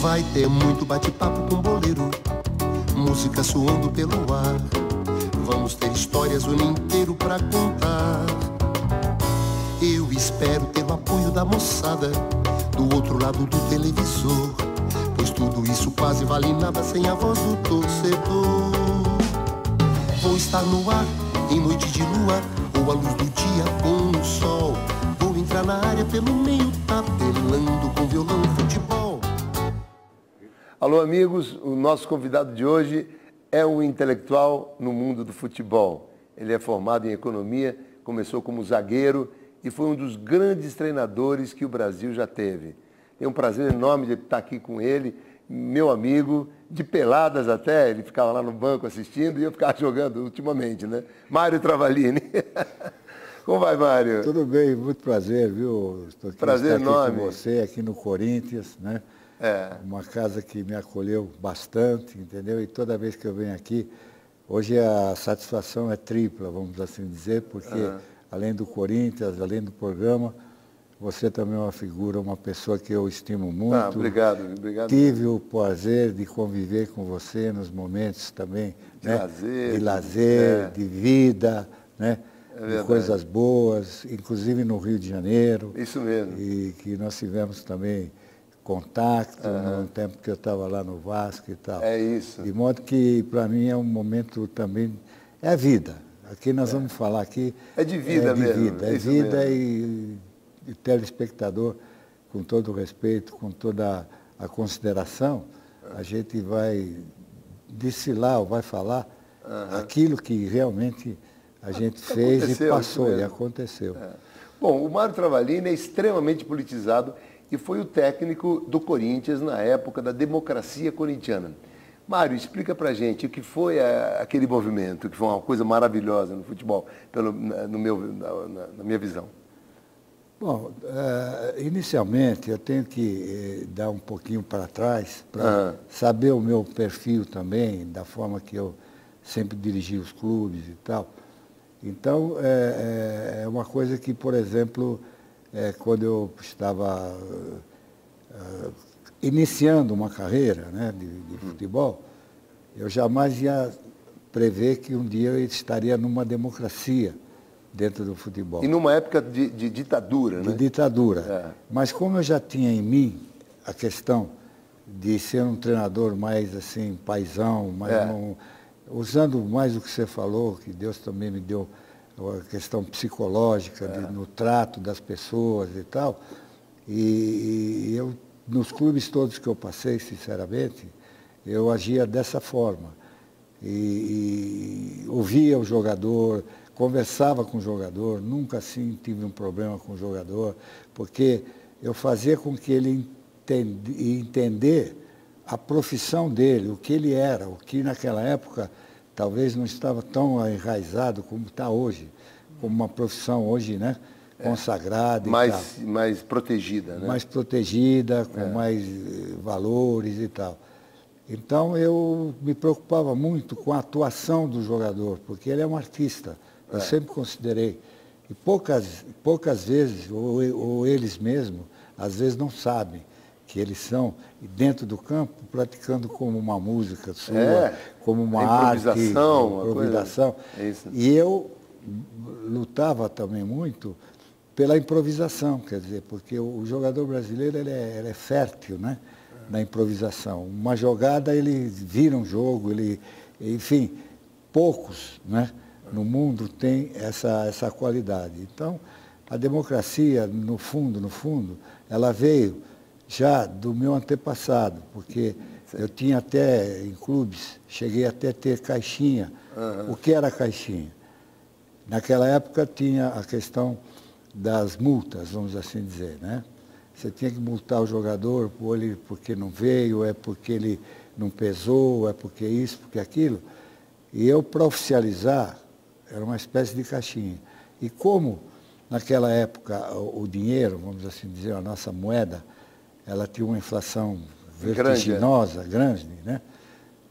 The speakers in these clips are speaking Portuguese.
Vai ter muito bate-papo com boleiro, música soando pelo ar. Vamos ter histórias o ano inteiro pra contar. Eu espero ter o apoio da moçada do outro lado do televisor, pois tudo isso quase vale nada sem a voz do torcedor. Vou estar no ar em noite de lua ou a luz do dia com o sol. Vou entrar na área pelo meio, tabelando com violão e futebol. Alô, amigos, o nosso convidado de hoje é um intelectual no mundo do futebol. Ele é formado em economia, começou como zagueiro e foi um dos grandes treinadores que o Brasil já teve. Tenho um prazer enorme de estar aqui com ele, meu amigo, de peladas até, ele ficava lá no banco assistindo e eu ficava jogando ultimamente, né? Mário Travalini. Como vai, Mário? Tudo bem, muito prazer, viu? Estou aqui, prazer aqui enorme. com você, aqui no Corinthians, né? Uma casa que me acolheu bastante, entendeu? E toda vez que eu venho aqui, hoje a satisfação é tripla, vamos assim dizer, porque além do Corinthians, além do programa, você também é uma figura, uma pessoa que eu estimo muito. Obrigado. Tive o prazer de conviver com você nos momentos também, de lazer, de vida, né? De coisas boas, inclusive no Rio de Janeiro. Isso mesmo. E que nós tivemos também contato no tempo que eu estava lá no Vasco e tal. É isso. De modo que, para mim, é um momento também... É a vida. Aqui nós vamos falar aqui... É de vida mesmo. É vida e telespectador, com todo o respeito, com toda a consideração, a gente vai desfilar ou vai falar aquilo que realmente a gente fez e passou, e aconteceu. Bom, o Mário Travalini é extremamente politizado e foi o técnico do Corinthians na época da democracia corintiana. Mário, explica pra gente o que foi aquele movimento, que foi uma coisa maravilhosa no futebol, na minha visão. Bom, inicialmente eu tenho que dar um pouquinho para trás, para saber o meu perfil também, da forma que eu sempre dirigi os clubes e tal. Então, é uma coisa que, por exemplo, quando eu estava iniciando uma carreira, né, de futebol, eu jamais ia prever que um dia eu estaria numa democracia dentro do futebol. E numa época de ditadura, né? De ditadura. Mas como eu já tinha em mim a questão de ser um treinador mais assim, paizão, usando mais o que você falou, que Deus também me deu a questão psicológica, no trato das pessoas e tal. E eu, nos clubes todos que eu passei, sinceramente, eu agia dessa forma. E ouvia o jogador, conversava com o jogador, nunca assim tive um problema com o jogador, porque eu fazia com que ele entender a profissão dele, o que ele era, o que naquela época talvez não estava tão enraizado como está hoje, como uma profissão hoje, né, consagrada. Mais protegida, né? Mais protegida, com mais valores e tal. Então eu me preocupava muito com a atuação do jogador, porque ele é um artista. Eu sempre considerei. E poucas vezes, ou eles mesmos, às vezes não sabem que eles são, dentro do campo, praticando como uma música sua, como uma arte, improvisação. E eu lutava também muito pela improvisação, quer dizer, porque o jogador brasileiro ele é fértil, né, na improvisação. Uma jogada, ele vira um jogo, enfim, poucos, né, no mundo tem essa qualidade. Então, a democracia, no fundo, ela veio já do meu antepassado, porque eu tinha até, em clubes, cheguei até a ter caixinha. O que era caixinha? Naquela época tinha a questão das multas, vamos assim dizer, né? Você tinha que multar o jogador porque não veio, é porque ele não pesou, é porque isso, porque aquilo. E eu, para oficializar, era uma espécie de caixinha. E como, naquela época, o dinheiro, vamos assim dizer, a nossa moeda, ela tinha uma inflação vertiginosa, grande, né?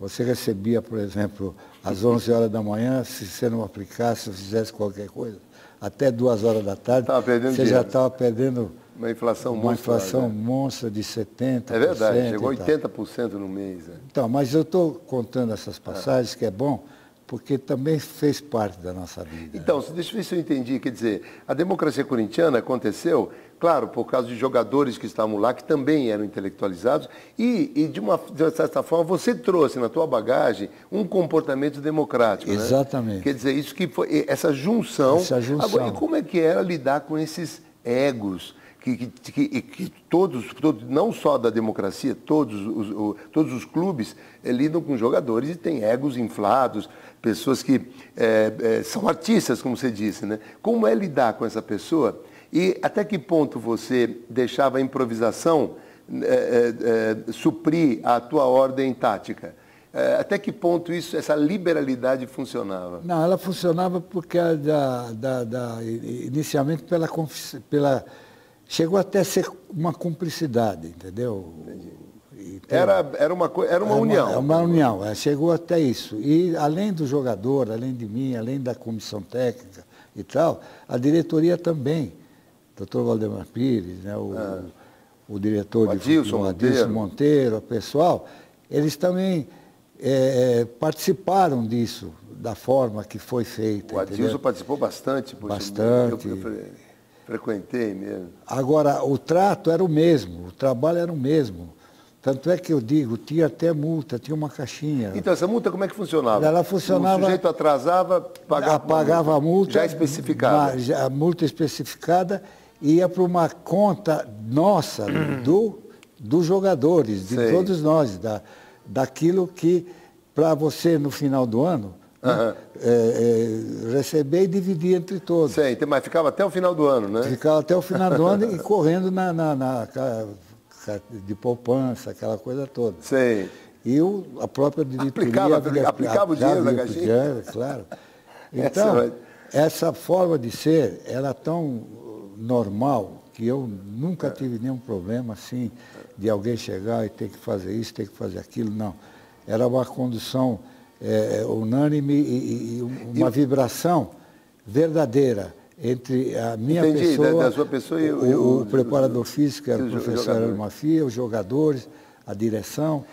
Você recebia, por exemplo, às 11 horas da manhã, se você não aplicasse, se fizesse qualquer coisa, até 2 horas da tarde, você já estava perdendo Uma inflação uma inflação monstruosa. monstra de 70%. É verdade, chegou a 80% no mês. Né? Então, mas eu estou contando essas passagens, que é bom, porque também fez parte da nossa vida. Então, deixa eu ver se eu entendi. Quer dizer, a democracia corintiana aconteceu, claro, por causa de jogadores que estavam lá, que também eram intelectualizados, e de certa forma, você trouxe na tua bagagem um comportamento democrático. Exatamente. Né? Quer dizer, isso que foi, essa junção. Essa junção. Agora, e como é que era lidar com esses egos? Que todos, não só da democracia, todos os clubes lidam com jogadores e têm egos inflados, pessoas que são artistas, como você disse, né? Como é lidar com essa pessoa e até que ponto você deixava a improvisação suprir a tua ordem tática? Até que ponto essa liberalidade funcionava? Não, ela funcionava porque inicialmente chegou até a ser uma cumplicidade, entendeu? Então, era uma união. Uma união, chegou até isso. E além do jogador, além de mim, além da comissão técnica e tal, a diretoria também. Dr. Valdemar Pires, né, o diretor Adilson Monteiro, o pessoal, eles também participaram disso, da forma que foi feita. O Adilson participou bastante. Bastante. Eu frequentei mesmo. Agora, o trato era o mesmo, o trabalho era o mesmo. Tanto é que eu digo, tinha até multa, tinha uma caixinha. Então, essa multa como é que funcionava? Ela funcionava... O sujeito atrasava, pagava a multa. Já especificada. A multa especificada ia para uma conta nossa, dos jogadores, de todos nós, daquilo que, para você, no final do ano, receber e dividir entre todos. Sim, mas ficava até o final do ano, né? Ficava até o final do ano e correndo de poupança, aquela coisa toda. Sim. E a própria diretoria... Aplicava o dinheiro na caixinha? Claro. Então, essa forma de ser era tão normal que eu nunca tive nenhum problema assim de alguém chegar e ter que fazer isso, ter que fazer aquilo, não. Era uma condução unânime e uma vibração verdadeira entre a minha pessoa, da sua pessoa e o preparador físico, que era o professor Hélio Mafia, os jogadores, a direção.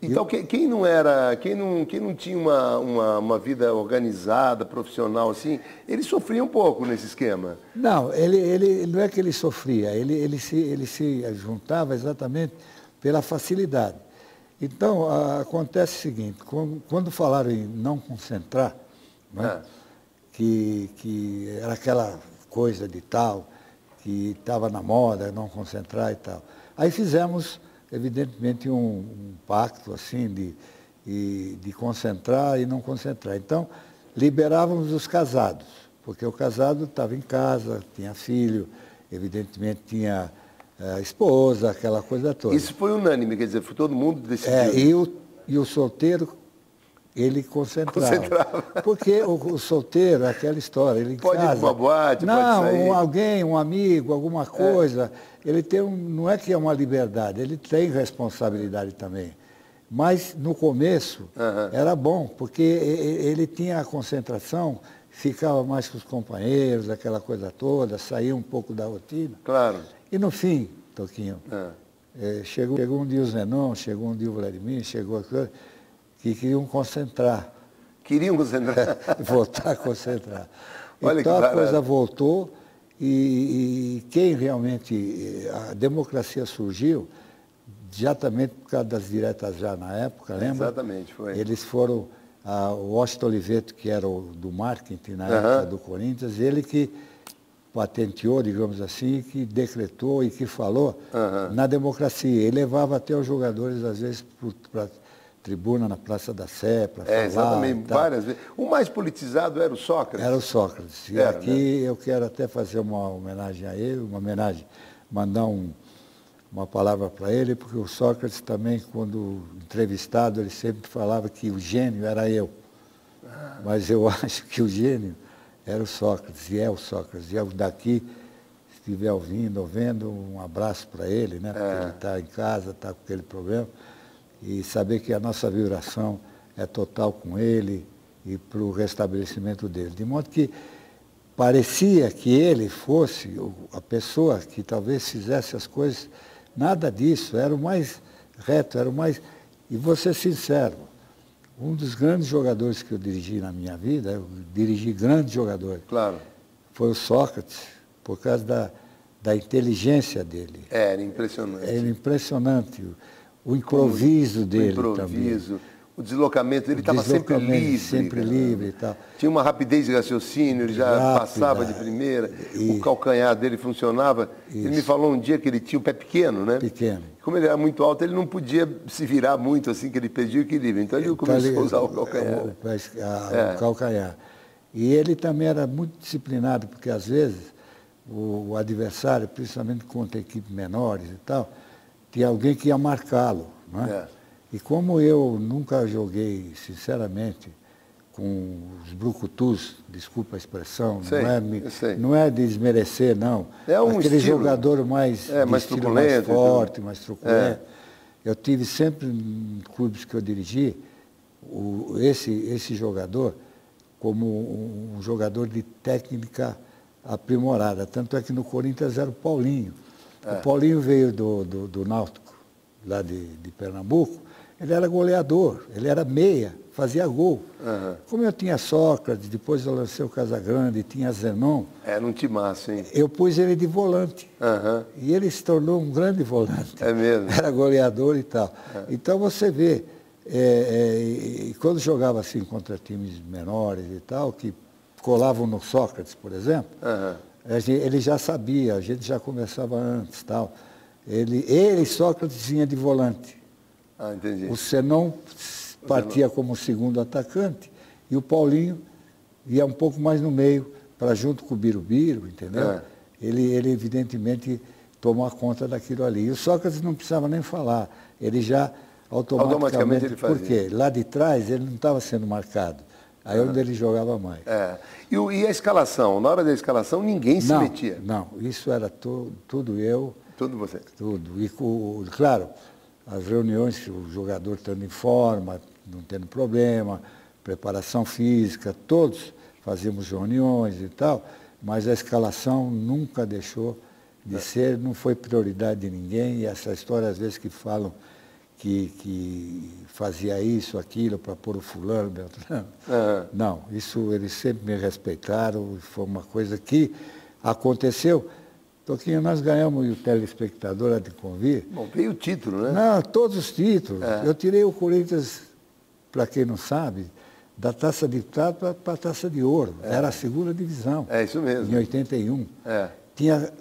Então, quem não tinha uma vida organizada, profissional assim, ele sofria um pouco nesse esquema? Não, ele não é que ele sofria, ele se juntava exatamente pela facilidade. Então, acontece o seguinte, quando falaram em não concentrar, né, que era aquela coisa de tal, que estava na moda, não concentrar e tal. Aí fizemos, evidentemente, um pacto assim de concentrar e não concentrar. Então, liberávamos os casados, porque o casado estava em casa, tinha filho, evidentemente tinha esposa, aquela coisa toda. Isso foi unânime, quer dizer, foi todo mundo decidiu. E o solteiro, ele concentrava. Porque o solteiro, é aquela história, ele pode casa, ir para uma boate, não, pode sair. Alguém, um amigo, alguma coisa, ele tem não é que é uma liberdade, ele tem responsabilidade também. Mas no começo era bom, porque ele tinha a concentração, ficava mais com os companheiros, aquela coisa toda, saía um pouco da rotina. Claro. E no fim, Toquinho, chegou um dia o Zenon, chegou um dia o Vladimir, chegou a coisa que queriam concentrar. Queriam concentrar? Voltar a concentrar. Olha então que a coisa voltou e quem realmente... A democracia surgiu exatamente por causa das diretas já na época, lembra? Exatamente, foi. Eles foram... o Washington Oliveto, que era do marketing na época do Corinthians, ele que patenteou, digamos assim, que decretou e que falou na democracia. Ele levava até os jogadores, às vezes, para a tribuna na Praça da Sé, para falar. Exatamente, várias vezes. O mais politizado era o Sócrates. Era o Sócrates. E aqui eu quero até fazer uma homenagem a ele, mandar uma palavra para ele, porque o Sócrates também, quando entrevistado, ele sempre falava que o gênio era eu. Mas eu acho que o gênio era o Sócrates, e é o Sócrates. E eu daqui, se estiver ouvindo ou vendo, um abraço para ele, né? Porque ele está em casa, está com aquele problema. E saber que a nossa vibração é total com ele e para o restabelecimento dele. De modo que parecia que ele fosse a pessoa que talvez fizesse as coisas. Nada disso, era o mais reto, era o mais... E vou ser sincero, um dos grandes jogadores que eu dirigi na minha vida, eu dirigi grandes jogadores, Claro. foi o Sócrates, por causa da inteligência dele. Era impressionante. Era impressionante. O improviso dele também. O deslocamento, ele estava sempre livre. Sempre livre e tal. Tinha uma rapidez de raciocínio, ele já Rápida, passava de primeira, o calcanhar dele funcionava. Isso. Ele me falou um dia que ele tinha o pé pequeno, né? Pequeno. Como ele era muito alto, ele não podia se virar muito assim, que ele perdia o equilíbrio. Então ele começou a usar o calcanhar. O calcanhar. E ele também era muito disciplinado, porque às vezes o adversário, principalmente contra equipes menores e tal, tinha alguém que ia marcá-lo, não é? E como eu nunca joguei, sinceramente, com os brucutus, desculpa a expressão, não é desmerecer, não. É um aquele estilo, jogador mais truculento, forte, mais truculento. Eu tive sempre, em clubes que eu dirigi, esse jogador como um jogador de técnica aprimorada. Tanto é que no Corinthians era o Paulinho. O Paulinho veio do Náutico, lá de Pernambuco. Ele era goleador, ele era meia, fazia gol. Como eu tinha Sócrates, depois eu lancei o Casagrande, tinha Zenon. Era um timaço, hein? Eu pus ele de volante. E ele se tornou um grande volante. É mesmo? Era goleador e tal. Então você vê, quando jogava assim contra times menores e tal, que colavam no Sócrates, por exemplo, ele já sabia, a gente já conversava antes tal. Ele Sócrates vinha de volante. Entendi. O Zenon partia como segundo atacante e o Paulinho ia um pouco mais no meio, para junto com o Birubiru, entendeu? Ele evidentemente tomou conta daquilo ali. E o Sócrates não precisava nem falar, ele já automaticamente ele fazia. Porque lá de trás ele não estava sendo marcado, aí onde ele jogava mais. E a escalação? Na hora da escalação ninguém se metia? Não, isso era tudo eu. Tudo você? Tudo. E claro, as reuniões, o jogador estando em forma, não tendo problema, preparação física, todos fazíamos reuniões e tal, mas a escalação nunca deixou de ser, não foi prioridade de ninguém, e essa história às vezes que falam que fazia isso, aquilo, para pôr o fulano, Beltrano. Não, isso eles sempre me respeitaram, foi uma coisa que aconteceu. Toquinho, nós ganhamos o telespectador de convir. Bom, veio o título, né? Não, todos os títulos. Eu tirei o Corinthians, para quem não sabe, da taça de prata para a taça de ouro. Era a segunda divisão. É isso mesmo. Em 81. Tinha,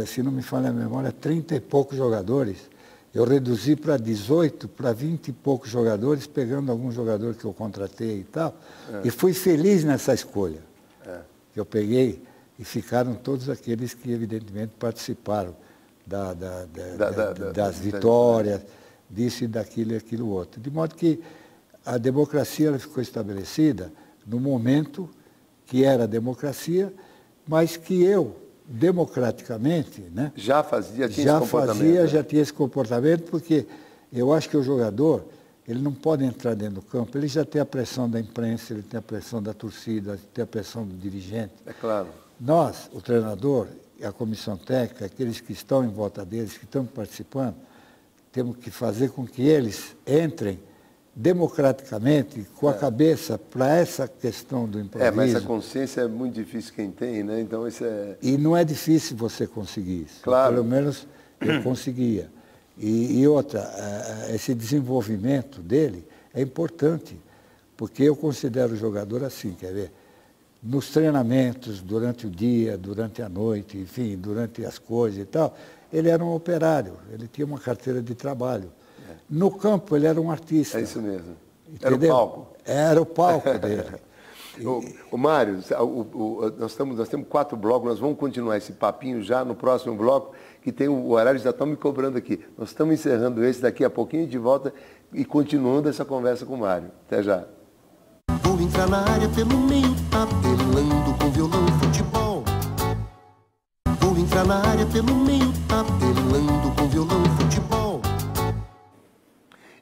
se não me falha a memória, 30 e poucos jogadores. Eu reduzi para 18, para 20 e poucos jogadores, pegando alguns jogadores que eu contratei e tal. E fui feliz nessa escolha. Que eu peguei. E ficaram todos aqueles que, evidentemente, participaram das vitórias, disso e daquilo e aquilo outro. De modo que a democracia ela ficou estabelecida no momento que era a democracia, mas que eu, democraticamente, né, já tinha esse comportamento, porque eu acho que o jogador, ele não pode entrar dentro do campo, ele já tem a pressão da imprensa, ele tem a pressão da torcida, ele tem a pressão do dirigente. É claro. Nós, o treinador e a comissão técnica, aqueles que estão em volta deles, que estão participando, temos que fazer com que eles entrem democraticamente, com a cabeça, para essa questão do improviso. Mas essa consciência é muito difícil quem tem, né? Então isso é... E não é difícil você conseguir isso. Claro. Pelo menos eu conseguia. E outra, esse desenvolvimento dele é importante, porque eu considero o jogador assim, quer ver? Nos treinamentos, durante o dia, durante a noite, enfim, durante as coisas e tal, ele era um operário, ele tinha uma carteira de trabalho. No campo, ele era um artista. É isso mesmo. Entendeu? Era o palco. Era o palco dele. O Mário, nós temos 4 blocos, nós vamos continuar esse papinho já no próximo bloco, que tem o horário, já estão me cobrando aqui. Nós estamos encerrando esse daqui a pouquinho de volta e continuando essa conversa com o Mário. Até já. Vou entrar na área pelo meio, apelando com violão e futebol. Vou entrar na área pelo meio, apelando com violão e futebol.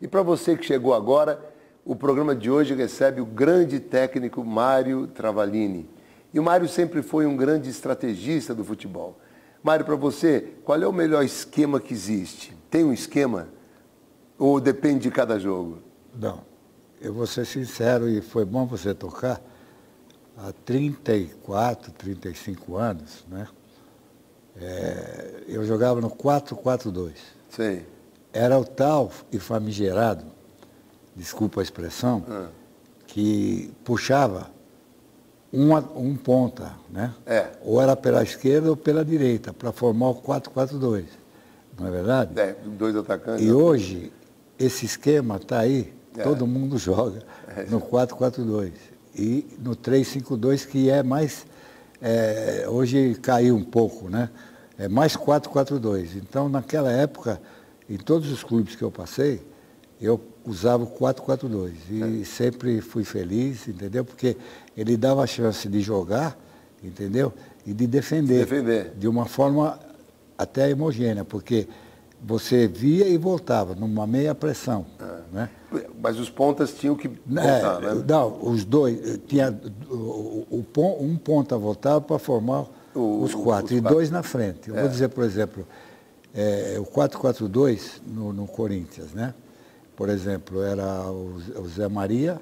E para você que chegou agora, o programa de hoje recebe o grande técnico Mário Travalini. E o Mário sempre foi um grande estrategista do futebol. Mário, para você, qual é o melhor esquema que existe? Tem um esquema? Ou depende de cada jogo? Não. Eu vou ser sincero, e foi bom você tocar. Há 34, 35 anos, né? Eu jogava no 4-4-2. Sim. Era o tal e famigerado, desculpa a expressão, que puxava um ponta, né? Ou era pela esquerda ou pela direita, para formar o 4-4-2. Não é verdade? Dois atacantes. E hoje, esse esquema está aí, todo mundo joga no 4-4-2. E no 3-5-2, que é mais... hoje caiu um pouco, né? É mais 4-4-2. Então, naquela época, em todos os clubes que eu passei, eu usava o 4-4-2. E sempre fui feliz, entendeu? Porque ele dava a chance de jogar, entendeu? E de defender. De uma forma até homogênea, porque você via e voltava, numa meia pressão. Né? Mas os pontas tinham que voltar, né? Não, os dois. Tinha um ponta voltava para formar os quatro, e dois na frente. Eu vou dizer, por exemplo, o 4-4-2 no Corinthians, né? Por exemplo, era o Zé Maria,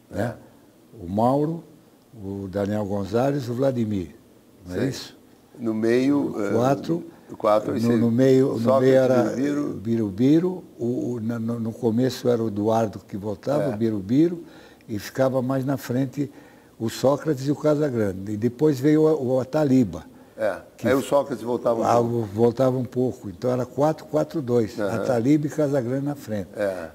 né? O Mauro, o Daniel Gonzalez, o Vladimir. Não é isso? No meio... No meio era Birubiru, no começo era o Eduardo que voltava, o Birubiru, e ficava mais na frente o Sócrates e o Casagrande. E depois veio o Ataliba. Aí o Sócrates voltava um pouco. Voltava um pouco. Então era 4-4-2, Ataliba e Casagrande na frente.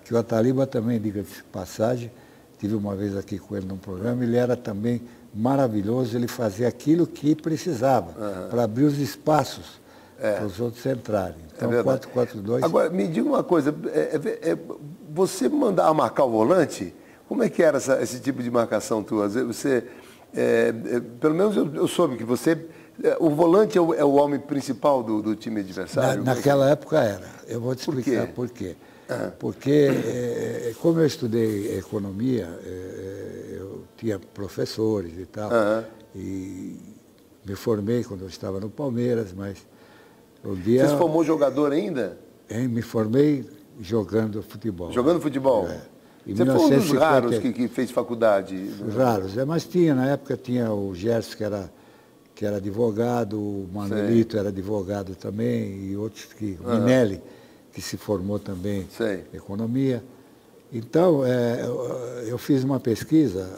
Que o Ataliba também, diga-se de passagem, tive uma vez aqui com ele num programa, ele era também maravilhoso, ele fazia aquilo que precisava, para abrir os espaços para os outros entrarem. Então, 4-4-2... Agora, me diga uma coisa, você mandava marcar o volante? Como é que era esse tipo de marcação tua? Você, pelo menos eu soube que você... O volante é o homem principal do time adversário? Naquela época era. Eu vou te explicar por quê. Porque, como eu estudei economia, eu tinha professores e tal, e me formei quando eu estava no Palmeiras, mas um dia... Você se formou jogador ainda? Me formei jogando futebol. Jogando futebol? Você foi um dos raros que fez faculdade? Raros, mas na época tinha o Gerson, que era advogado, o Manuelito era advogado também, e outros o Minelli, que se formou também em economia. Então, eu fiz uma pesquisa,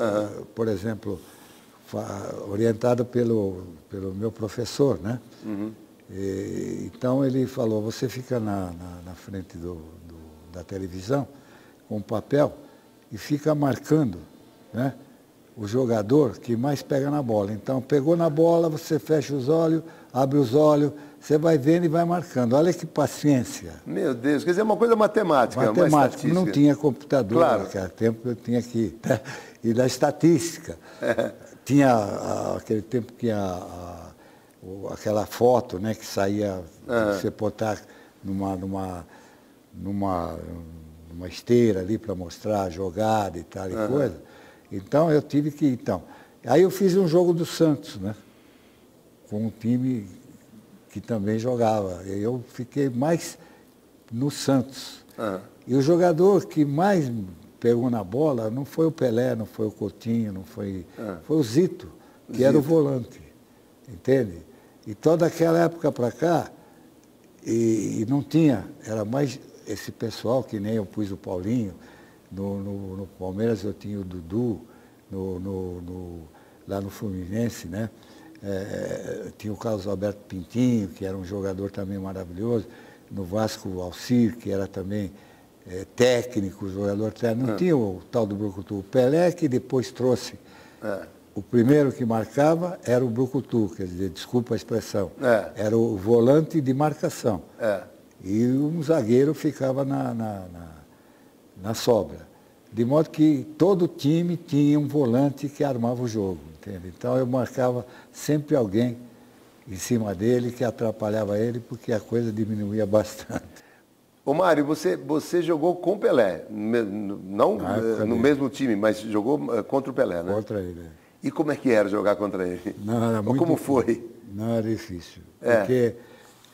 por exemplo, orientada pelo meu professor, né? Então ele falou, você fica na frente da televisão com um papel e fica marcando, né, o jogador que mais pega na bola. Então, pegou na bola, você fecha os olhos, abre os olhos, você vai vendo e vai marcando. Olha que paciência. Meu Deus, quer dizer, uma coisa matemática. Matemática, não tinha computador naquele tempo, eu tinha que... E da estatística. Tinha, aquele tempo que aquela foto, né, que saía, você botar numa esteira ali para mostrar a jogada e tal e coisa. Então eu tive que... Aí eu fiz um jogo do Santos, né? Com um time que também jogava. Eu fiquei mais no Santos. E o jogador que mais pegou na bola não foi o Pelé, não foi o Coutinho, não foi... Foi o Zito, que era o volante. Entende? E toda aquela época para cá, e não tinha, era mais esse pessoal, que nem eu pus o Paulinho, no Palmeiras eu tinha o Dudu, lá no Fluminense, né? Tinha o Carlos Alberto Pintinho, que era um jogador também maravilhoso, no Vasco o Alcir, que era também técnico, jogador técnico, não tinha o tal do Brucutu. O Pelé, que depois trouxe, o primeiro que marcava era o Brucutu, quer dizer, desculpa a expressão, era o volante de marcação. E um zagueiro ficava na sobra. De modo que todo time tinha um volante que armava o jogo, entende? Então eu marcava sempre alguém em cima dele que atrapalhava ele, porque a coisa diminuía bastante. Ô Mário, você jogou com o Pelé, não no mesmo time, mas jogou contra o Pelé, né? Contra ele. E como é que era jogar contra ele? Não, era muito como difícil. foi? Não, era difícil. Porque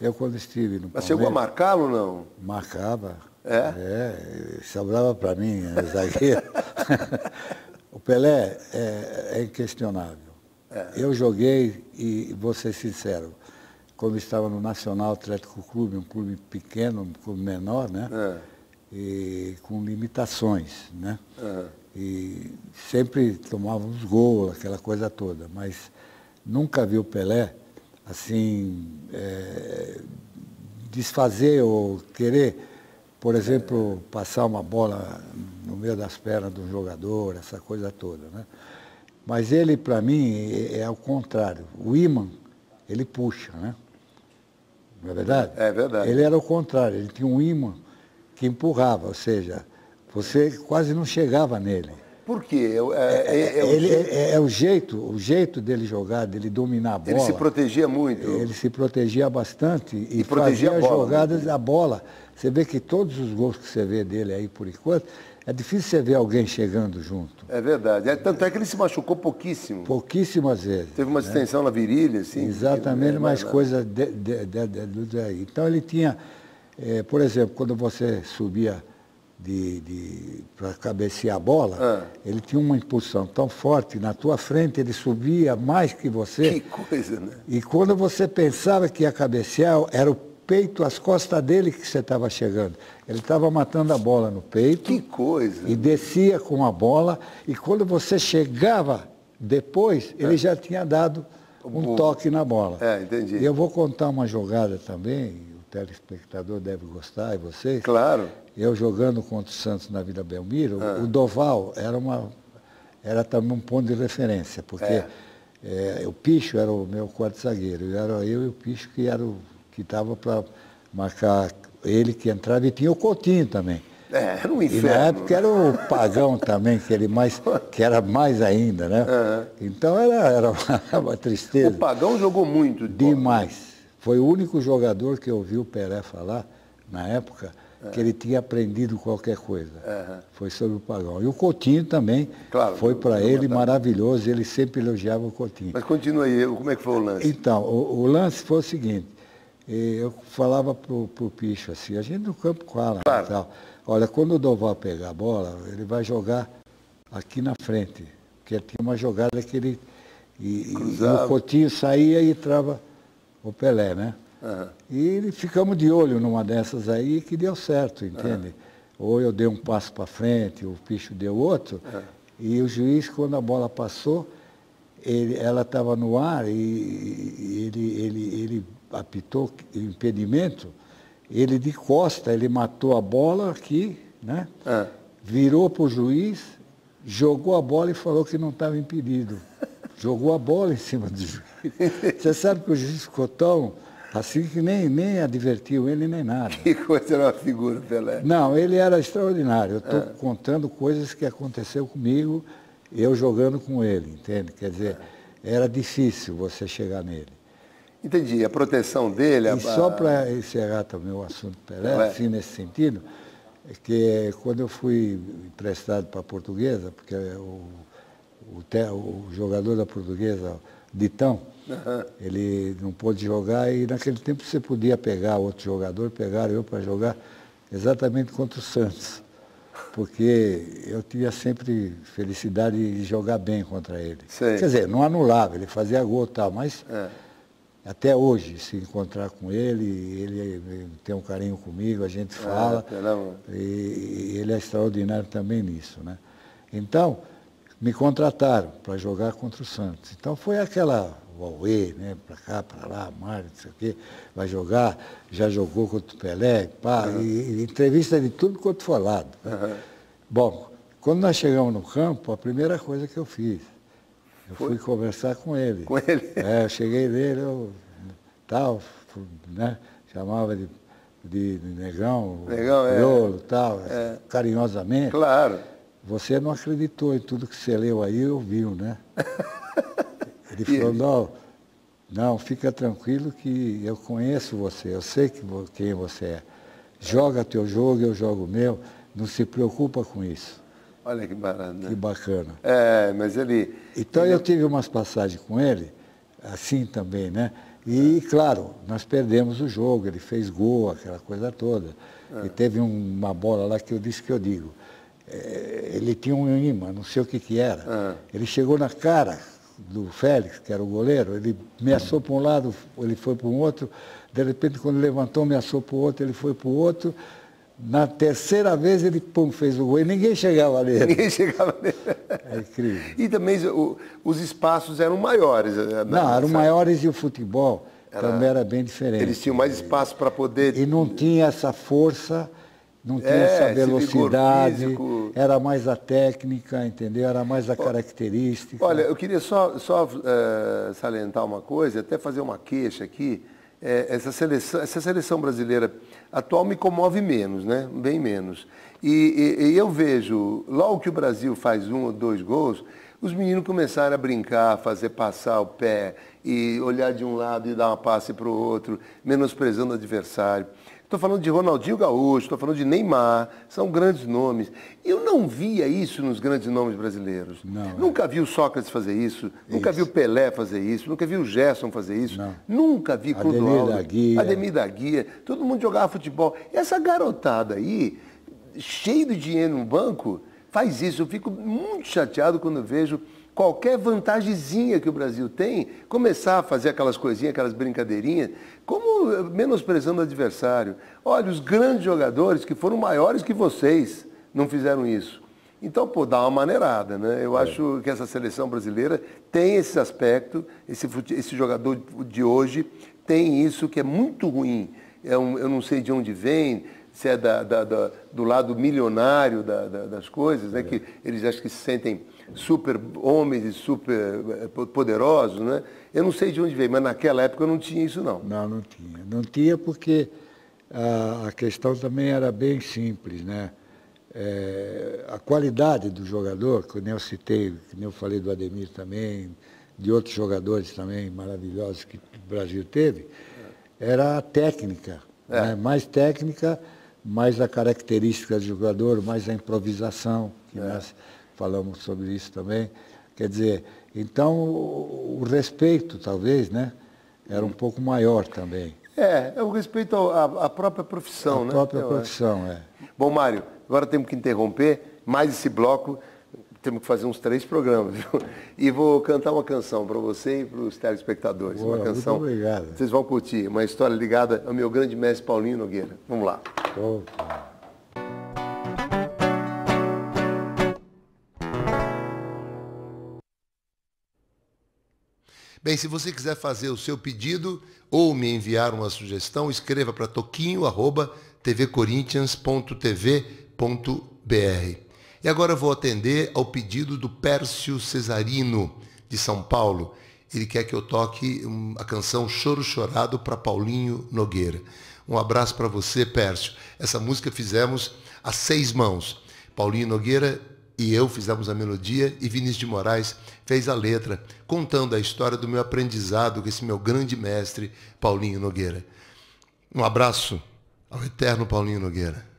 eu, quando estive no Palmeiras... Mas chegou a marcá-lo ou não? Marcava. É? Sobrava para mim, zagueiro. O Pelé é inquestionável. Eu joguei, e vou ser sincero, quando estava no Nacional Atlético Clube, um clube pequeno, um clube menor, né? E com limitações, né? E sempre tomávamos gol, aquela coisa toda, mas nunca vi o Pelé, assim, desfazer ou querer, por exemplo, passar uma bola no meio das pernas do jogador, essa coisa toda, né? Mas ele, para mim, é ao contrário. O ímã, ele puxa, né? Não é verdade? É verdade. Ele era o contrário, ele tinha um ímã que empurrava, ou seja, você quase não chegava nele. Por quê? É o jeito dele jogar, dele dominar a bola. Ele se protegia muito. Ele se protegia bastante e protegia fazia a bola, jogadas da bola. Você vê que todos os gols que você vê dele aí, por enquanto, é difícil você ver alguém chegando junto. É verdade. Tanto é que ele se machucou pouquíssimo. Pouquíssimas vezes. Teve uma distensão na virilha, assim. Exatamente, mais coisa daí. Então ele tinha, por exemplo, quando você subia para cabecear a bola, ele tinha uma impulsão tão forte, na tua frente ele subia mais que você. Que coisa, né? E quando você pensava que ia cabecear, era o peito, as costas dele que você estava chegando. Ele estava matando a bola no peito. Que coisa. E descia com a bola, e quando você chegava depois, ele já tinha dado um toque na bola. Entendi. E eu vou contar uma jogada também, o telespectador deve gostar, e vocês. Claro. Eu jogando contra o Santos na Vila Belmiro, o Doval era também um ponto de referência, porque o Picho era o meu quarto zagueiro, era eu e o Picho que estava para marcar ele que entrava, e tinha o Coutinho também. Era um inferno. E na época era o Pagão também, que era mais ainda, né? Então era uma tristeza. O Pagão jogou muito. Demais. Foi o único jogador que eu ouvi o Pelé falar, na época, que ele tinha aprendido qualquer coisa. Foi sobre o Pagão. E o Coutinho também, claro, foi para ele maravilhoso, ele sempre elogiava o Coutinho. Mas continua aí, como é que foi o lance? Então, o lance foi o seguinte, eu falava pro Picho assim, a gente no campo fala, claro, e tal. Olha, quando o Doval pegar a bola, ele vai jogar aqui na frente, porque tinha uma jogada que ele... E o Coutinho saía e entrava o Pelé, né? E ficamos de olho numa dessas aí que deu certo, entende? Ou eu dei um passo para frente, o Picho deu outro, e o juiz, quando a bola passou, ela estava no ar e ele apitou impedimento, ele de costa, ele matou a bola aqui, né? Virou para o juiz, jogou a bola e falou que não estava impedido. Jogou a bola em cima do juiz. Você sabe que o juiz ficou tão assim que nem advertiu ele, nem nada. Que coisa, era uma figura, Pelé. Não, ele era extraordinário. Eu estou contando coisas que aconteceu comigo, eu jogando com ele, entende? Quer dizer, era difícil você chegar nele. Entendi, a proteção dele... E só para encerrar também o assunto Pelé, assim, nesse sentido, é que quando eu fui emprestado para a Portuguesa, porque o jogador da Portuguesa, Ditão, ele não pôde jogar, e naquele tempo você podia pegar outro jogador, pegaram eu para jogar exatamente contra o Santos, porque eu tinha sempre felicidade de jogar bem contra ele. Sei. Quer dizer, não anulava, ele fazia gol e tal, mas até hoje, se encontrar com ele tem um carinho comigo, a gente fala, e ele é extraordinário também nisso, né? Então, me contrataram para jogar contra o Santos. Então foi aquela Huawei, né? Para cá, para lá, Mário, não sei o quê, vai jogar, já jogou contra o Pelé, pá, e entrevista de tudo quanto for lado. Né? Bom, quando nós chegamos no campo, a primeira coisa que eu fiz, eu fui conversar com ele. Com ele? Eu cheguei nele, né? Chamava de negão, Lolo, tal, carinhosamente. Claro. Você não acreditou em tudo que você leu aí e ouviu, né? Ele falou, não, fica tranquilo que eu conheço você, eu sei quem você é. Joga teu jogo, eu jogo o meu, não se preocupa com isso. Olha que barato, né? Que bacana. Mas ele... Então eu tive umas passagens com ele, assim também, né? E, claro, nós perdemos o jogo, ele fez gol, aquela coisa toda. E teve uma bola lá que eu disse que eu digo. Ele tinha um imã, não sei o que era. Ele chegou na cara do Félix, que era o goleiro, ele ameaçou para um lado, ele foi para um outro. De repente, quando levantou, ameaçou para o outro, ele foi para o outro. Na terceira vez ele fez o gol e ninguém chegava nele. Ninguém chegava nele. É incrível. E também os espaços eram maiores. Não, eram maiores e o futebol também era bem diferente. Eles tinham mais espaço para poder... E não tinha essa força, não tinha essa velocidade, era mais a técnica, entendeu? Era mais a característica. Olha, eu queria só salientar uma coisa, até fazer uma queixa aqui. Essa seleção brasileira atual me comove menos, né? Bem menos. E eu vejo, logo que o Brasil faz 1 ou 2 gols, os meninos começaram a brincar, fazer passar o pé e olhar de um lado e dar uma passe para o outro, menosprezando o adversário. Estou falando de Ronaldinho Gaúcho, estou falando de Neymar, são grandes nomes. Eu não via isso nos grandes nomes brasileiros. Não, nunca vi o Sócrates fazer isso, nunca vi o Pelé fazer isso, nunca vi o Gerson fazer isso, nunca vi Clodoaldo, Ademir da Guia, todo mundo jogava futebol. Essa garotada aí, cheio de dinheiro no banco, faz isso. Eu fico muito chateado quando vejo qualquer vantagemzinha que o Brasil tem, começar a fazer aquelas coisinhas, aquelas brincadeirinhas, como menosprezando o adversário. Olha, os grandes jogadores que foram maiores que vocês não fizeram isso. Então, dá uma maneirada, né? Eu acho que essa seleção brasileira tem esse aspecto, esse jogador de hoje tem isso que é muito ruim. Eu não sei de onde vem, se é do lado milionário das coisas, né? Que eles acham que se sentem super homens e super poderosos, né? Eu não sei de onde veio, mas naquela época eu não tinha isso, não. Não tinha. Não tinha porque a questão também era bem simples, né? A qualidade do jogador, que eu citei, que nem eu falei do Ademir também, de outros jogadores também maravilhosos que o Brasil teve, era a técnica, né? Mais técnica, mais a característica do jogador, mais a improvisação, que nós falamos sobre isso também. Quer dizer, então o respeito, talvez, né, era um pouco maior também. É o respeito à própria profissão, né? A própria profissão, Bom, Mário, agora temos que interromper mais esse bloco, temos que fazer uns 3 programas, viu? E vou cantar uma canção para você e para os telespectadores. Boa, uma canção, muito obrigado. Vocês vão curtir, uma história ligada ao meu grande mestre Paulinho Nogueira. Vamos lá. Bem, se você quiser fazer o seu pedido ou me enviar uma sugestão, escreva para toquinho@tvcorinthians.tv.br. E agora eu vou atender ao pedido do Pércio Cesarino, de São Paulo. Ele quer que eu toque a canção Choro Chorado para Paulinho Nogueira. Um abraço para você, Pércio. Essa música fizemos a 6 mãos. Paulinho Nogueira e eu fizemos a melodia e Vinícius de Moraes fez a letra, contando a história do meu aprendizado com esse meu grande mestre, Paulinho Nogueira. Um abraço ao eterno Paulinho Nogueira.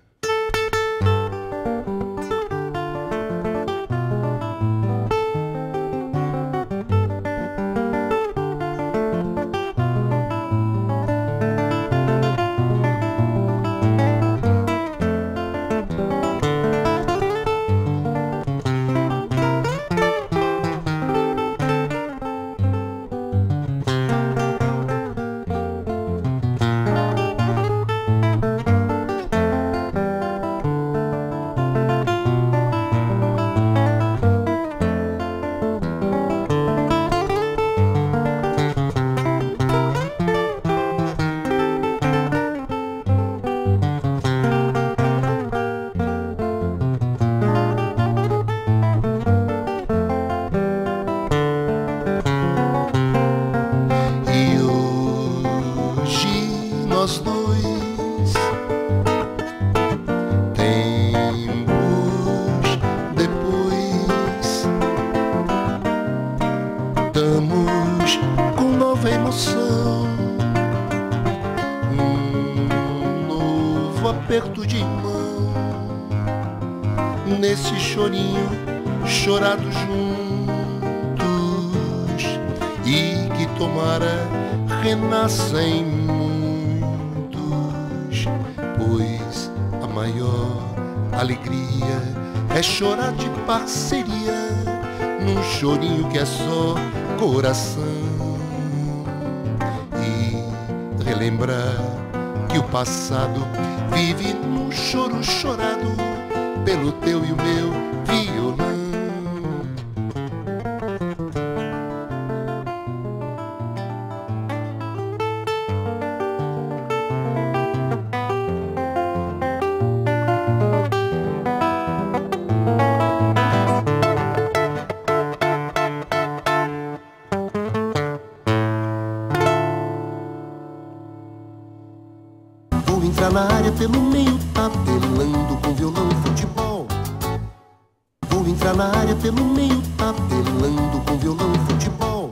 Aperto de mão, nesse chorinho chorado juntos, e que tomara renascem muitos, pois a maior alegria é chorar de parceria num chorinho que é só coração, e relembrar que o passado vive num choro chorado pelo teu e o meu violão. Vou entrar na área pelo meio, tabelando com violão e futebol. Vou entrar na área pelo meio, tabelando com violão e futebol.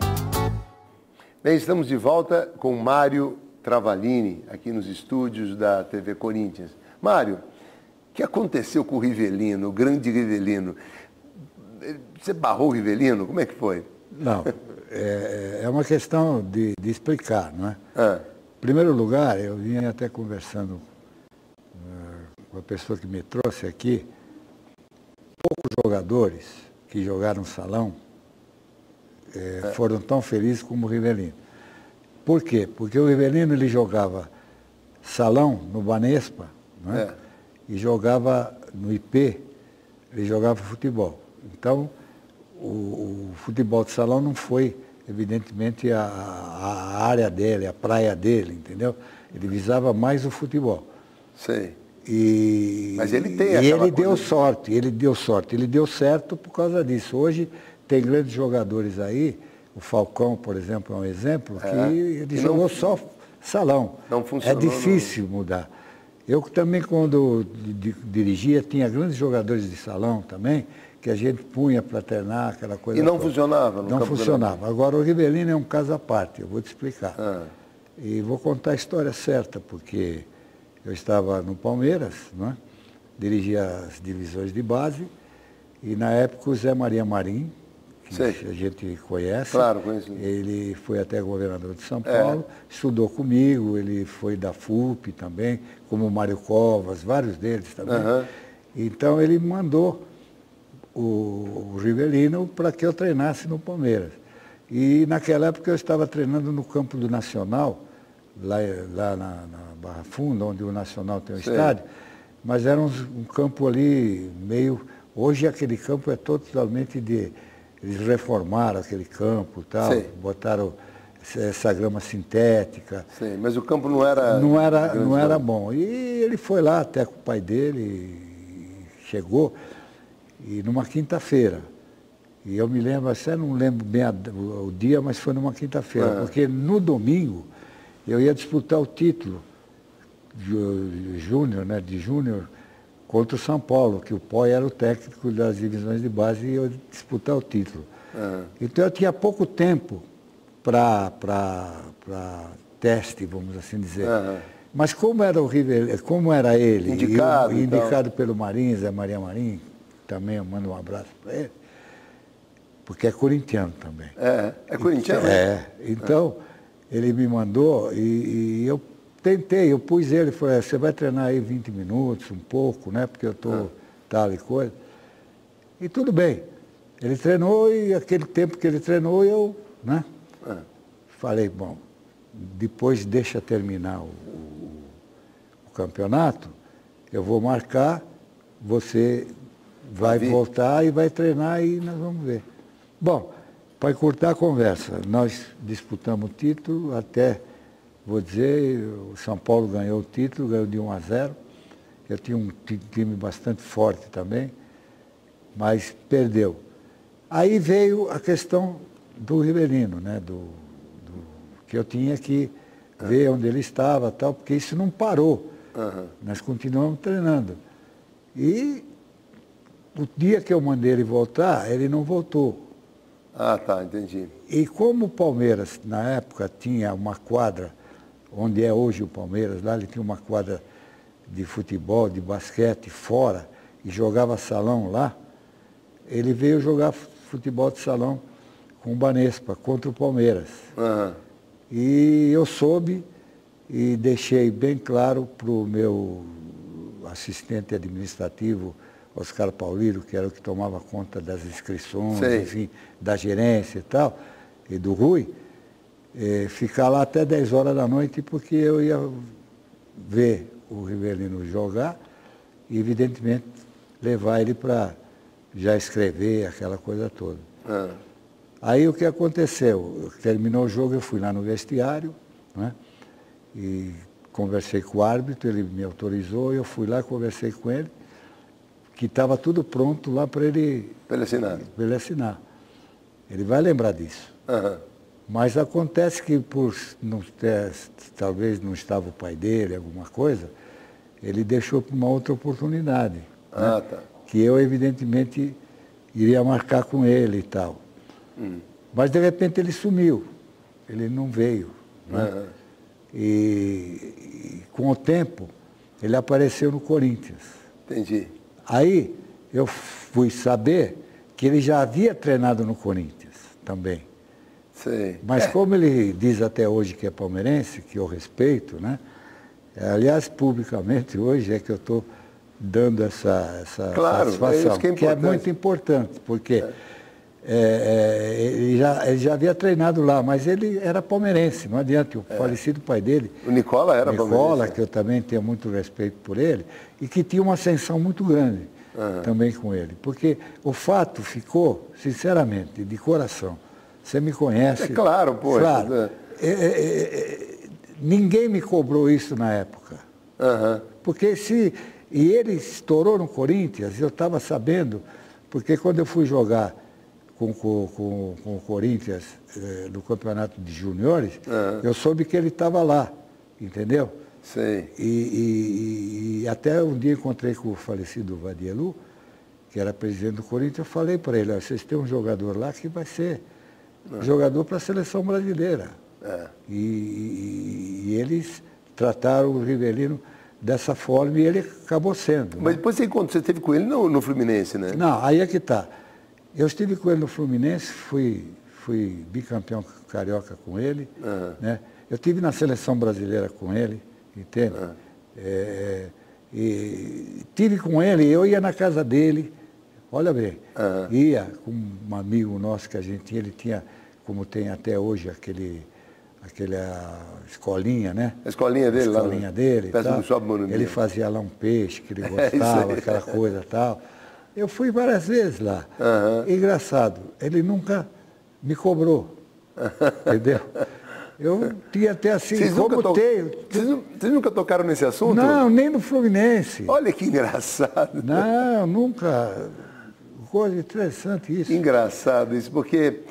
Bem, estamos de volta com Mário Travalini, aqui nos estúdios da TV Corinthians. Mário, o que aconteceu com o Rivelino, o grande Rivelino? Você barrou o Rivelino? Como é que foi? Não, é uma questão de explicar, não é? Ah. Em primeiro lugar, eu vinha até conversando com a pessoa que me trouxe aqui, poucos jogadores que jogaram salão foram tão felizes como o Rivelino. Por quê? Porque o Rivelino ele jogava salão no Banespa, não é? E jogava no IP, ele jogava futebol. Então, o futebol de salão não foi, evidentemente, a área dele, a praia dele, entendeu? Ele visava mais o futebol. Sei. Mas ele tem e ele deu coisa... sorte, ele deu certo por causa disso. Hoje tem grandes jogadores aí, o Falcão, por exemplo, é um exemplo, que ele jogou só salão. Não funcionou. É difícil mudar. Eu também, quando dirigia, tinha grandes jogadores de salão também, que a gente punha para treinar, aquela coisa. E não toda. funcionava? Não funcionava. Agora, o Rivelino é um caso à parte, eu vou te explicar. E vou contar a história certa, porque eu estava no Palmeiras, não é? Dirigia as divisões de base, e na época o Zé Maria Marim, que a gente conhece, claro, conheço. Ele foi até governador de São Paulo, estudou comigo, ele foi da FUP também, como o Mário Covas, vários deles também. Então ele mandou o Rivelino para que eu treinasse no Palmeiras. E naquela época eu estava treinando no campo do Nacional, lá na Barra Funda, onde o Nacional tem o estádio, mas era um campo ali meio... Hoje aquele campo é totalmente de... Eles reformaram aquele campo e tal, botaram essa grama sintética. Mas o campo não era... Não era bom. E ele foi lá até com o pai dele, chegou, e numa quinta-feira. E eu me lembro, até não lembro bem o dia, mas foi numa quinta-feira, porque no domingo eu ia disputar o título de júnior, contra o São Paulo, que o Poi era o técnico das divisões de base e eu ia disputar o título. Então eu tinha pouco tempo para teste, vamos assim dizer. Mas como era como era ele, indicado pelo Marim, Zé Maria Marim, também eu mando um abraço para ele, porque é corintiano também. É corintiano? Então, ele me mandou e eu tentei, eu pus ele, falei, você vai treinar aí 20 minutos, um pouco, né? Porque eu estou tal e coisa. E tudo bem. Ele treinou e aquele tempo que ele treinou, eu, né? Falei, bom, depois deixa terminar o campeonato, eu vou marcar, você vai voltar e vai treinar e nós vamos ver. Bom, para encurtar a conversa, nós disputamos o título até... Vou dizer, o São Paulo ganhou o título, ganhou de 1-0. Eu tinha um time bastante forte também, mas perdeu. Aí veio a questão do Rivelino, né? Que eu tinha que ver onde ele estava, tal, porque isso não parou. Nós continuamos treinando. E o dia que eu mandei ele voltar, ele não voltou. Entendi. E como o Palmeiras, na época, tinha uma quadra, onde é hoje o Palmeiras, lá ele tinha uma quadra de futebol, de basquete fora, e jogava salão lá, ele veio jogar futebol de salão com o Banespa contra o Palmeiras. Uhum. E eu soube e deixei bem claro para o meu assistente administrativo, Oscar Paulino, que era o que tomava conta das inscrições, Sei. enfim, da gerência e tal, e do Rui, ficar lá até 10 horas da noite, porque eu ia ver o Rivelino jogar e, evidentemente, levar ele para já escrever, aquela coisa toda. Aí o que aconteceu? Terminou o jogo, eu fui lá no vestiário, né? E conversei com o árbitro, ele me autorizou, eu fui lá, conversei com ele, que estava tudo pronto lá para ele assinar. Ele vai lembrar disso. Uhum. Mas acontece que por não ter, talvez não estava o pai dele, alguma coisa, ele deixou para uma outra oportunidade. Né? Tá. Que eu, evidentemente, iria marcar com ele e tal. Mas, de repente, ele sumiu. Ele não veio. Né? Uhum. E com o tempo, ele apareceu no Corinthians. Entendi. Aí, eu fui saber que ele já havia treinado no Corinthians também. Sei. Mas como ele diz até hoje que é palmeirense, que eu respeito, né? Aliás, publicamente, hoje é que eu estou dando essa satisfação, que é muito importante, porque ele já havia treinado lá, mas ele era palmeirense, não adianta, o falecido pai dele. O Nicola era palmeirense. Nicola, que eu também tenho muito respeito por ele, e que tinha uma ascensão muito grande também com ele. Porque o fato ficou, sinceramente, de coração. Você me conhece. É claro, pô. Claro. Ninguém me cobrou isso na época. Uhum. Porque e ele estourou no Corinthians, eu estava sabendo, porque quando eu fui jogar com o Corinthians no campeonato de juniores, eu soube que ele estava lá, entendeu? Sei. E até um dia encontrei com o falecido Vadielu, que era presidente do Corinthians, eu falei para ele, vocês têm um jogador lá que vai ser jogador para a seleção brasileira. E eles trataram o Rivelino dessa forma e ele acabou sendo. Mas depois você esteve com ele no Fluminense, né? Não, aí é que está. Eu estive com ele no Fluminense, fui bicampeão carioca com ele. Né? Eu estive na seleção brasileira com ele, entende? E tive com ele, eu ia na casa dele, olha bem, ia com um amigo nosso que a gente tinha, ele tinha, como tem até hoje, aquela escolinha, né? A escolinha dele lá. A escolinha dele. Do Shopping Morumbi. Ele fazia lá um peixe que ele gostava, aquela coisa e tal. Eu fui várias vezes lá. Engraçado, ele nunca me cobrou. Entendeu? Eu tinha até assim, Vocês nunca tocaram nesse assunto? Não, nem no Fluminense. Olha que engraçado. Não, nunca. Coisa interessante isso. Engraçado isso, porque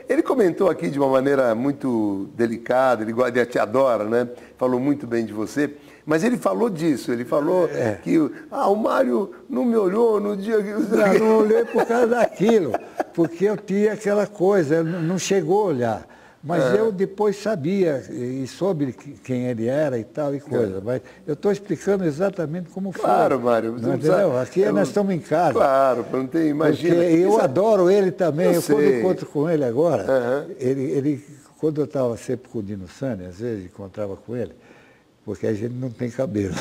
ele comentou aqui de uma maneira muito delicada, ele te adora, né? Falou muito bem de você, mas ele falou disso, ele falou que o Mário não me olhou no dia que... Não olhei por causa daquilo, porque eu tinha aquela coisa, não chegou a olhar. Mas eu depois sabia e soube quem ele era e tal e coisa. Mas eu estou explicando exatamente como foi. Claro, Mário. Não entendeu? Aqui nós estamos em casa. Claro, não tem, imagina. Porque eu adoro ele também. Quando encontro com ele agora, ele, quando eu estava sempre com o Dino Sani, às vezes encontrava com ele, porque a gente não tem cabelo.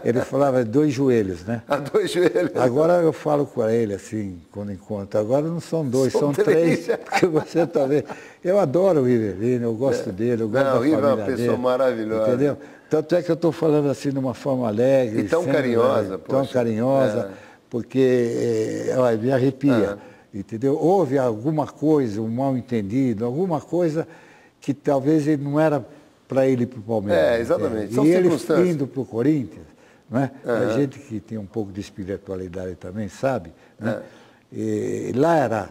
Ele falava 2 joelhos, né? 2 joelhos. Agora eu falo com ele assim, quando encontro. Agora não são 2, são 3. Porque você está vendo. Eu adoro o Rivelino, eu gosto dele, eu gosto da família dele. É uma pessoa maravilhosa. Entendeu? Tanto é que eu estou falando assim de uma forma alegre. E tão sempre, carinhosa. Tão carinhosa, porque me arrepia. Entendeu? Houve alguma coisa, um mal-entendido, alguma coisa que talvez ele não era para ele ir para o Palmeiras. Exatamente. E ele indo para o Corinthians, né? A gente que tem um pouco de espiritualidade também sabe, né? E lá era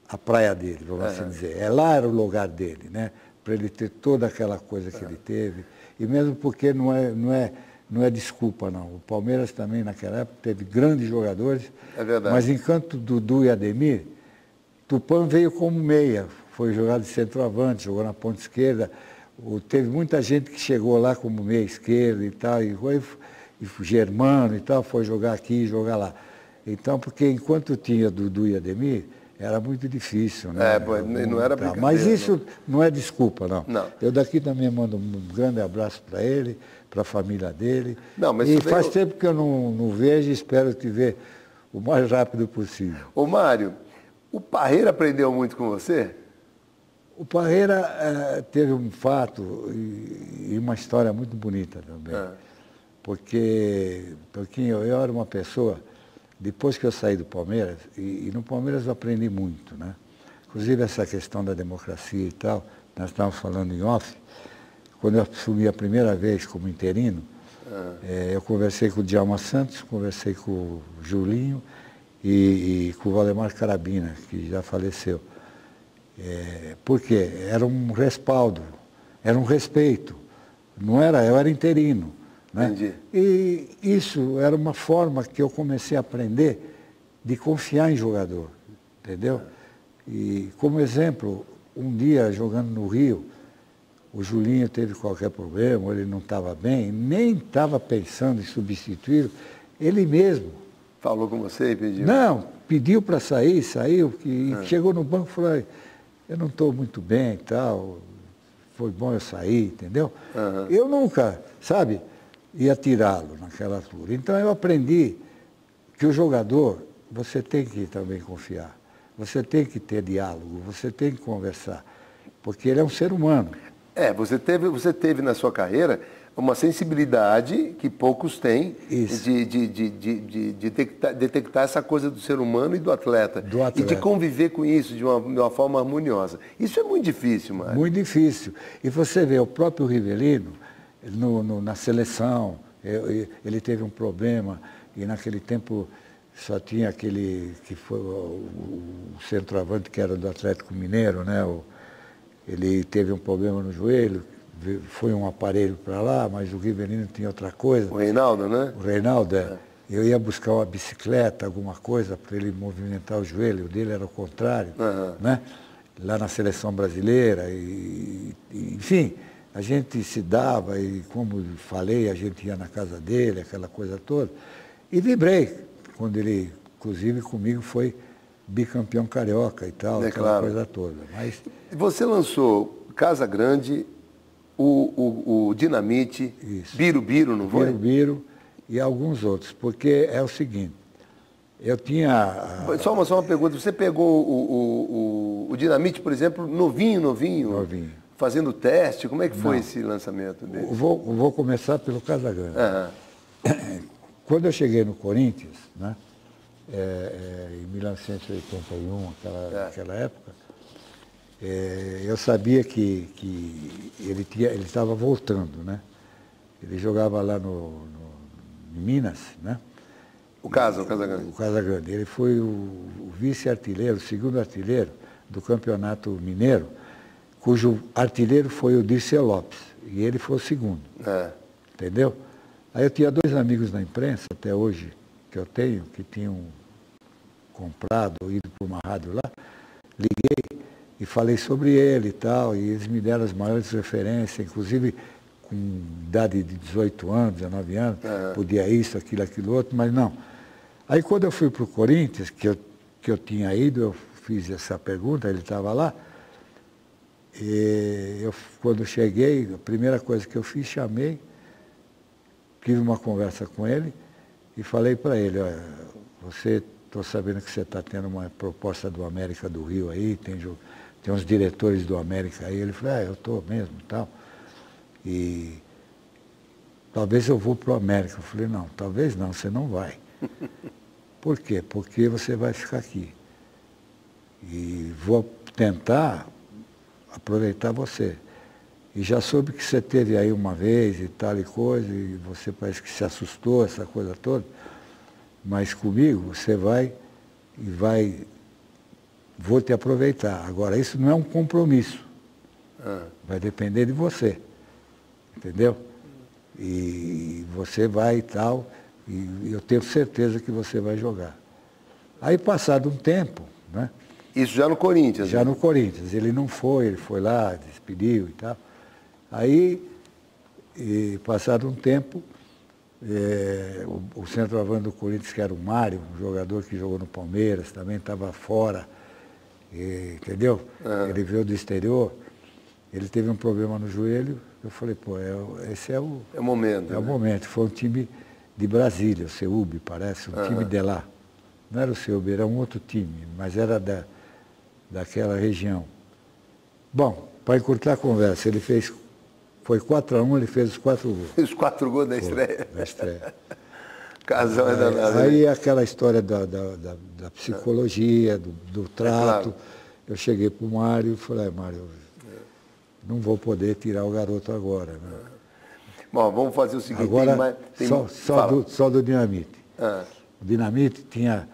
a praia dele, vamos assim dizer. Lá era o lugar dele, né? Para ele ter toda aquela coisa que ele teve. E mesmo porque não é desculpa, não. O Palmeiras também, naquela época, teve grandes jogadores. É verdade. Mas enquanto Dudu e Ademir, Tupã veio como meia. Foi jogado de centroavante, jogou na ponta esquerda. Teve muita gente que chegou lá como meia esquerda e tal. e Germano e tal, foi jogar aqui, jogar lá. Então, porque enquanto tinha Dudu e Ademir, era muito difícil, né? Não era brincadeira. Mas isso não é desculpa, não. Não. Eu daqui também mando um grande abraço para ele, para a família dele. Não, mas e faz tempo que eu não vejo e espero te ver o mais rápido possível. Ô Mário, o Parreira aprendeu muito com você? O Parreira teve um fato e uma história muito bonita também. Porque, Toquinho, eu era uma pessoa, depois que eu saí do Palmeiras, e no Palmeiras eu aprendi muito, né? Inclusive essa questão da democracia e tal, nós estávamos falando em off, quando eu assumi a primeira vez como interino, eu conversei com o Djalma Santos, conversei com o Julinho e com o Valdemar Carabina, que já faleceu. Por quê? Era um respaldo, era um respeito. Não era, eu era interino. Né? Entendi. E isso era uma forma que eu comecei a aprender de confiar em jogador, entendeu? E como exemplo, um dia jogando no Rio, o Julinho teve qualquer problema, ele não estava bem, nem estava pensando em substituir, ele mesmo. Falou com você e pediu? Não, pediu para sair, saiu, e chegou no banco e falou, eu não estou muito bem e tal, foi bom eu sair, entendeu? Eu nunca, sabe, ia tirá-lo naquela altura. Então eu aprendi que o jogador, você tem que também confiar, você tem que ter diálogo, você tem que conversar, porque ele é um ser humano. Você teve na sua carreira uma sensibilidade que poucos têm de detectar essa coisa do ser humano e do atleta. E de conviver com isso de uma forma harmoniosa. Isso é muito difícil, Mário. Muito difícil. E você vê, o próprio Rivelino, na seleção, ele teve um problema, e naquele tempo só tinha aquele que foi o centroavante que era do Atlético Mineiro, né? Ele teve um problema no joelho, foi um aparelho para lá, mas o Rivelino tinha outra coisa. O Reinaldo, né? O Reinaldo, Eu ia buscar uma bicicleta, alguma coisa, para ele movimentar o joelho, o dele era o contrário, né? Lá na seleção brasileira, enfim, a gente se dava e, como falei, a gente ia na casa dele, aquela coisa toda, e vibrei, quando ele, inclusive comigo, foi bicampeão carioca e tal, aquela coisa toda. Mas... Você lançou Casa Grande, o Dinamite, Birubiru, não foi? Birubiru e alguns outros, porque é o seguinte, eu tinha... Só uma pergunta, você pegou o Dinamite, por exemplo, novinho, fazendo teste, como é que foi esse lançamento dele? Vou começar pelo Casa Grande. Quando eu cheguei no Corinthians, né, em 1981, aquela época, eu sabia que ele estava voltando, né? Ele jogava lá em Minas, né? O Casa Grande. O Casa Grande. Ele foi o vice-artilheiro, o segundo artilheiro do Campeonato Mineiro, cujo artilheiro foi o Dirceu Lopes, e ele foi o segundo. Entendeu? Aí eu tinha dois amigos na imprensa, até hoje, que eu tenho, que tinham comprado, ido para uma rádio lá, liguei e falei sobre ele e tal, e eles me deram as maiores referências, inclusive com idade de 18 anos, 19 anos, podia isso, aquilo outro, mas não. Aí quando eu fui para o Corinthians, que eu tinha ido, eu fiz essa pergunta, ele estava lá, e quando cheguei, a primeira coisa que eu fiz, chamei, tive uma conversa com ele e falei para ele, olha, estou sabendo que você está tendo uma proposta do América do Rio aí, tem uns diretores do América aí. Ele falou, eu estou mesmo e tal. E talvez eu vou para o América. Eu falei, não, talvez não, você não vai. Por quê? Porque você vai ficar aqui. E vou tentar aproveitar você. E já soube que você teve aí uma vez e tal e coisa, e você parece que se assustou, essa coisa toda. Mas comigo você vai e vou te aproveitar. Agora, isso não é um compromisso. Vai depender de você. Entendeu? E você vai e tal, e eu tenho certeza que você vai jogar. Aí, passado um tempo, né? Isso já no Corinthians? Já no Corinthians. Ele não foi, ele foi lá, despediu e tal. Aí, passado um tempo, O centroavante do Corinthians, que era o Mário, um jogador que jogou no Palmeiras, também estava fora, entendeu? Ele veio do exterior, ele teve um problema no joelho, eu falei, pô, esse é o momento. É o momento. Foi um time de Brasília, o CEUB, parece, um time de lá. Não era o CEUB, era um outro time, mas era daquela região. Bom, para encurtar a conversa, ele fez, foi 4-1, ele fez os 4 gols. Os 4 gols da estreia? Da estreia. Casão é danado. Aí aquela história da psicologia, do trato. Claro. Eu cheguei para o Mário e falei, Mário, não vou poder tirar o garoto agora. Né? Bom, vamos fazer o seguinte. Agora, só do Dinamite. O Dinamite tinha,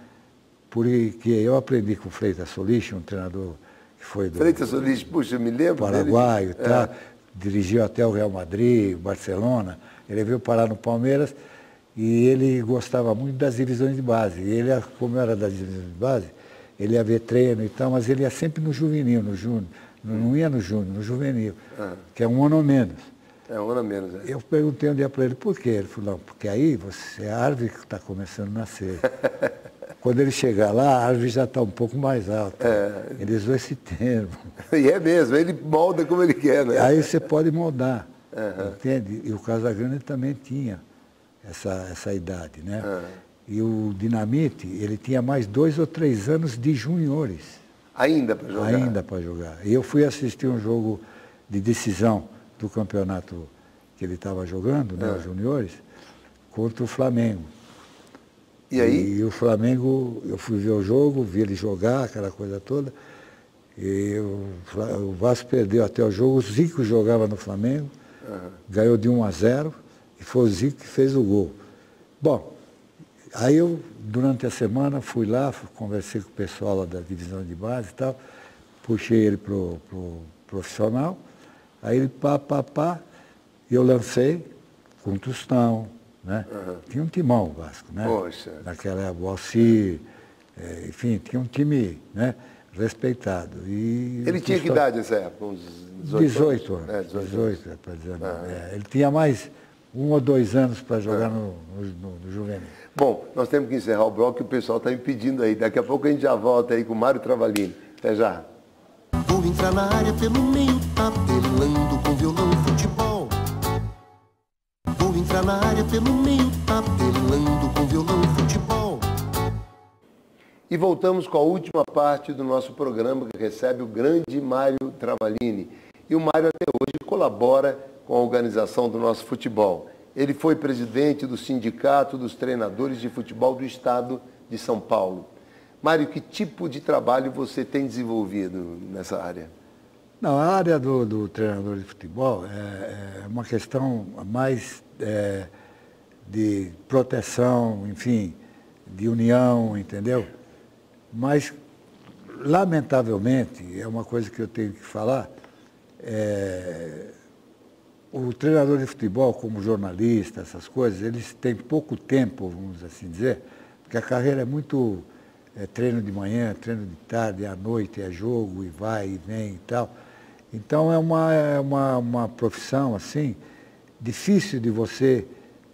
porque eu aprendi com o Freitas Solis, um treinador que foi do Freitas Solis, puxa, eu me lembro Paraguaio, tá? Dirigiu até o Real Madrid, o Barcelona. Ele veio parar no Palmeiras e ele gostava muito das divisões de base. E ele, como era das divisões de base, ele ia ver treino e tal, mas ele ia sempre no juvenil, no júnior. Não ia no júnior, no juvenil, que é um ano a menos. É um ano a menos, Eu perguntei um dia para ele, por quê? Ele falou, não, porque aí é a árvore que está começando a nascer. Quando ele chegar lá, a árvore já está um pouco mais alta. Ele usou esse termo. E é mesmo, ele molda como ele quer, né? Aí você pode moldar, entende? E o Casagrande também tinha essa idade, né? E o Dinamite, ele tinha mais 2 ou 3 anos de juniores. Ainda para jogar? Ainda para jogar. E eu fui assistir um jogo de decisão do campeonato que ele estava jogando, né, os juniores, contra o Flamengo. E aí? E o Flamengo, eu fui ver o jogo, vi ele jogar, aquela coisa toda. E o Vasco perdeu até o jogo, o Zico jogava no Flamengo, ganhou de 1-0, e foi o Zico que fez o gol. Bom, aí eu, durante a semana, fui lá, conversei com o pessoal lá da divisão de base e tal, puxei ele pro profissional, aí ele e eu lancei com Tostão, né? Tinha um timão o Vasco, né? Poxa. Naquela época, o Alcir, enfim, tinha um time, né, respeitado. E ele tinha que idade nessa época? Uns 18 anos. 18, para dizer. Ele tinha mais 1 ou 2 anos para jogar no juvenil. Bom, nós temos que encerrar o bloco, que o pessoal está me pedindo aí. Daqui a pouco a gente já volta aí com o Mário Travalini. Até já. Vou entrar na área pelo meio, tapelando com violão e futebol. Vou entrar na área pelo meio, tapelando com violão e futebol. E voltamos com a última parte do nosso programa, que recebe o grande Mário Travalini. E o Mário até hoje colabora com a organização do nosso futebol. Ele foi presidente do Sindicato dos Treinadores de Futebol do Estado de São Paulo. Mário, que tipo de trabalho você tem desenvolvido nessa área? Não, a área do treinador de futebol é uma questão mais de proteção, enfim, de união, entendeu? Mas, lamentavelmente, é uma coisa que eu tenho que falar, o treinador de futebol, como jornalista, essas coisas, eles têm pouco tempo, vamos assim dizer, porque a carreira é muito treino de manhã, treino de tarde, à noite é jogo, e vai e vem e tal. Então é uma profissão, assim, difícil de você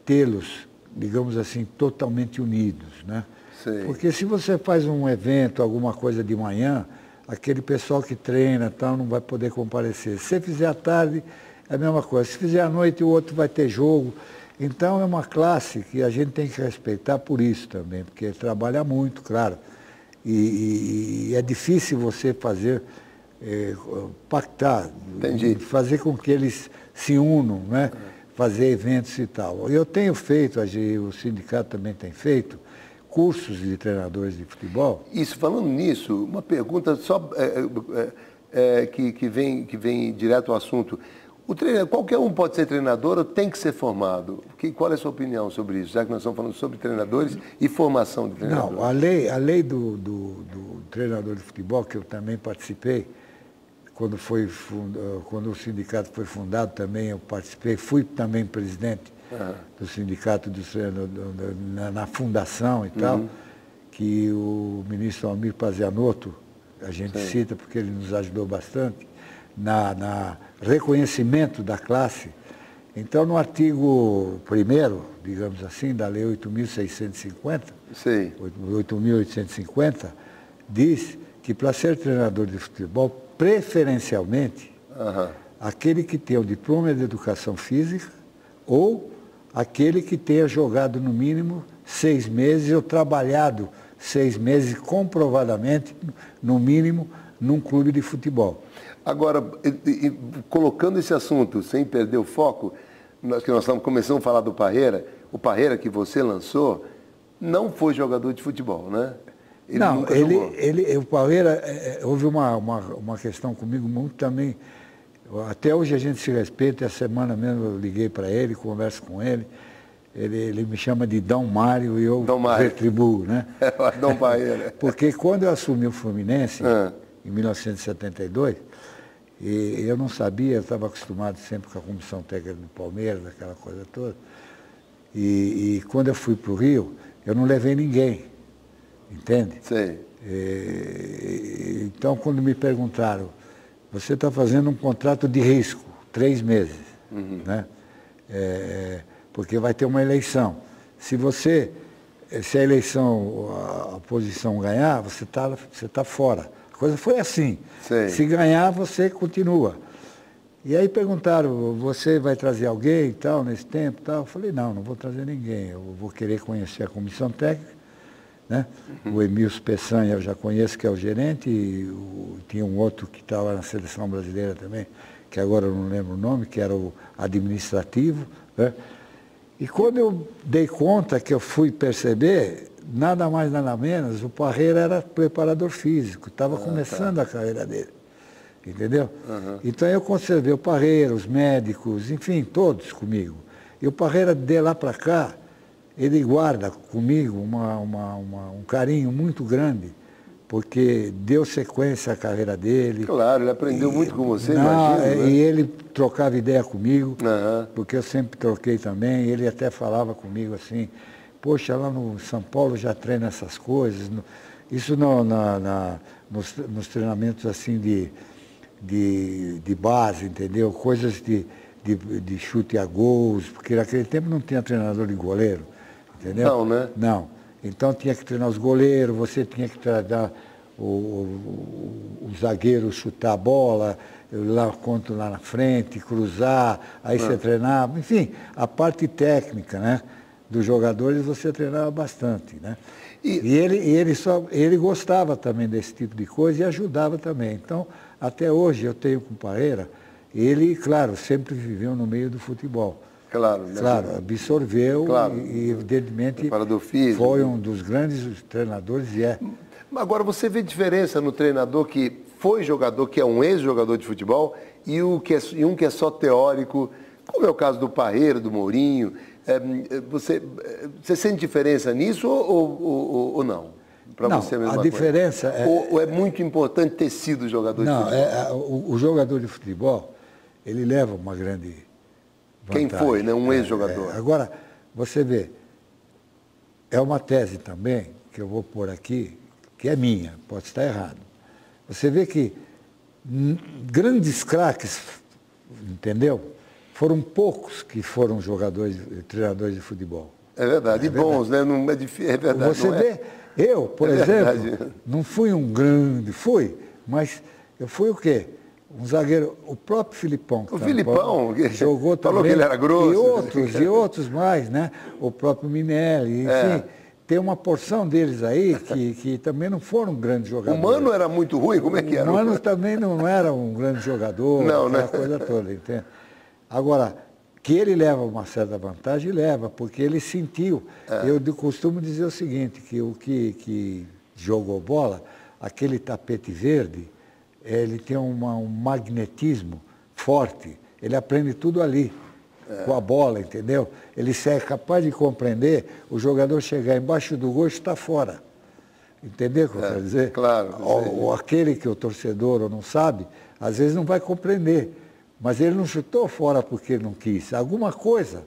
tê-los, digamos assim, totalmente unidos, né? Sim. Porque se você faz um evento, alguma coisa de manhã, aquele pessoal que treina tal não vai poder comparecer. Se você fizer à tarde, é a mesma coisa. Se fizer à noite, o outro vai ter jogo. Então é uma classe que a gente tem que respeitar por isso também, porque trabalha muito, claro. E é difícil você fazer, pactar, fazer com que eles se unam, né? Fazer eventos e tal. Eu tenho feito, o sindicato também tem feito, cursos de treinadores de futebol. Isso, falando nisso, uma pergunta só que vem direto ao assunto. Qualquer um pode ser treinador ou tem que ser formado? Qual é a sua opinião sobre isso, já que nós estamos falando sobre treinadores e formação de treinadores? Não, a lei do treinador de futebol, que eu também participei, quando o sindicato foi fundado também, eu participei, fui também presidente do sindicato dos treinadores na fundação e tal, que o ministro Almir Pazianotto, a gente cita porque ele nos ajudou bastante, na reconhecimento da classe, Então, no artigo 1º, digamos assim, da Lei 8.650, 8.850, diz que para ser treinador de futebol, preferencialmente, aquele que tem o diploma de educação física ou aquele que tenha jogado no mínimo 6 meses ou trabalhado 6 meses comprovadamente, no mínimo, num clube de futebol. Agora, colocando esse assunto, sem perder o foco, nós começamos a falar do Parreira, o Parreira que você lançou não foi jogador de futebol, né? Ele não, o Parreira, houve uma questão comigo muito também, até hoje a gente se respeita, essa semana mesmo eu liguei para ele, converso com ele, ele me chama de Dom Mário e eu retribuo, né? Dom Parreira. Porque quando eu assumi o Fluminense, em 1972, e eu não sabia, eu estava acostumado sempre com a comissão técnica do Palmeiras, aquela coisa toda, e quando eu fui para o Rio, eu não levei ninguém, entende? Sim. Então, quando me perguntaram, você está fazendo um contrato de risco, 3 meses, né? Porque vai ter uma eleição. Se a eleição, a oposição ganhar, você tá fora. A coisa foi assim. Sim. Se ganhar, você continua. E aí perguntaram, você vai trazer alguém e tal, nesse tempo e tal? Eu falei, não vou trazer ninguém. Eu vou querer conhecer a comissão técnica, né? O Emílio Peçanha eu já conheço, que é o gerente, e tinha um outro que estava na seleção brasileira também, que agora eu não lembro o nome, que era o administrativo, né? E quando eu dei conta que eu fui perceber, nada mais, nada menos, o Parreira era preparador físico, estava começando a carreira dele, entendeu? Então eu conservei o Parreira, os médicos, enfim, todos comigo. E o Parreira, de lá para cá, ele guarda comigo um carinho muito grande, porque deu sequência à carreira dele. Claro, ele aprendeu muito com você, imagina. Né? E ele trocava ideia comigo, porque eu sempre troquei também, ele até falava comigo assim, poxa, lá no São Paulo já treina essas coisas. Isso nos treinamentos assim de base, entendeu? Coisas de chute a gols, porque naquele tempo não tinha treinador de goleiro, entendeu? Não, né? Não. Então tinha que treinar os goleiros, você tinha que treinar o zagueiro chutar a bola, lá na frente, cruzar, aí você treinava, enfim, a parte técnica, né, dos jogadores você treinava bastante, né? E ele gostava também desse tipo de coisa e ajudava também. Então, até hoje eu tenho com o Parreira, ele, claro, sempre viveu no meio do futebol. Claro, absorveu e evidentemente foi um dos grandes treinadores e é. Agora, você vê diferença no treinador que foi jogador, que é um ex-jogador de futebol, e um que é só teórico, como é o caso do Parreira, do Mourinho. Você sente diferença nisso ou não? Não, você a diferença ou é muito importante ter sido jogador de futebol? O jogador de futebol, ele leva uma grande vantagem. Quem foi, né? Um ex-jogador. Agora, você vê, é uma tese também, que eu vou pôr aqui, que é minha, pode estar errado. Você vê que grandes craques, entendeu? Foram poucos que foram treinadores de futebol. É verdade, e bons, né? Não é difícil, é verdade. Você vê, eu, por exemplo, não fui um grande, mas eu fui o quê? Um zagueiro, o próprio Filipão. O Filipão, jogou também. Falou que ele era grosso. E outros mais, né? O próprio Minelli, enfim. Tem uma porção deles aí que também não foram grandes jogadores. O Mano era muito ruim? Como é que era? O Mano também não era um grande jogador, aquela coisa toda, entende? Agora, que ele leva uma certa vantagem, leva, porque ele sentiu. Eu costumo dizer o seguinte, que o que jogou bola, aquele tapete verde, ele tem um magnetismo forte, ele aprende tudo ali. Com a bola, entendeu? Ele é capaz de compreender o jogador chegar embaixo do gol e está fora. Entendeu o que eu quero dizer? Claro. Ou aquele que o torcedor não sabe, às vezes não vai compreender. Mas ele não chutou fora porque ele não quis. Alguma coisa.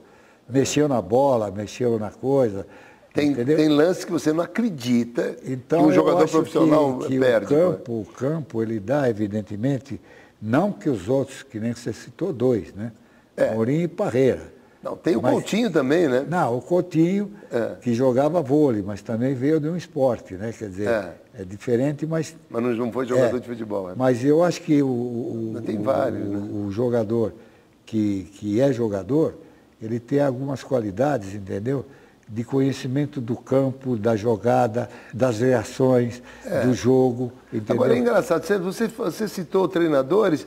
Mexeu na bola, mexeu na coisa. Tem lance que você não acredita então, que um jogador profissional perde. O campo, ele dá, evidentemente, não que os outros, que nem você citou 2, né? Mourinho e Parreira. Não, tem o Coutinho também, né? Não, o Coutinho, que jogava vôlei, mas também veio de um esporte, né? Quer dizer, é diferente, mas... Mas não foi jogador de futebol, né? Mas eu acho que tem vários, né? o jogador que é jogador, ele tem algumas qualidades, entendeu? De conhecimento do campo, da jogada, das reações, do jogo, entendeu? Agora é engraçado, você citou treinadores,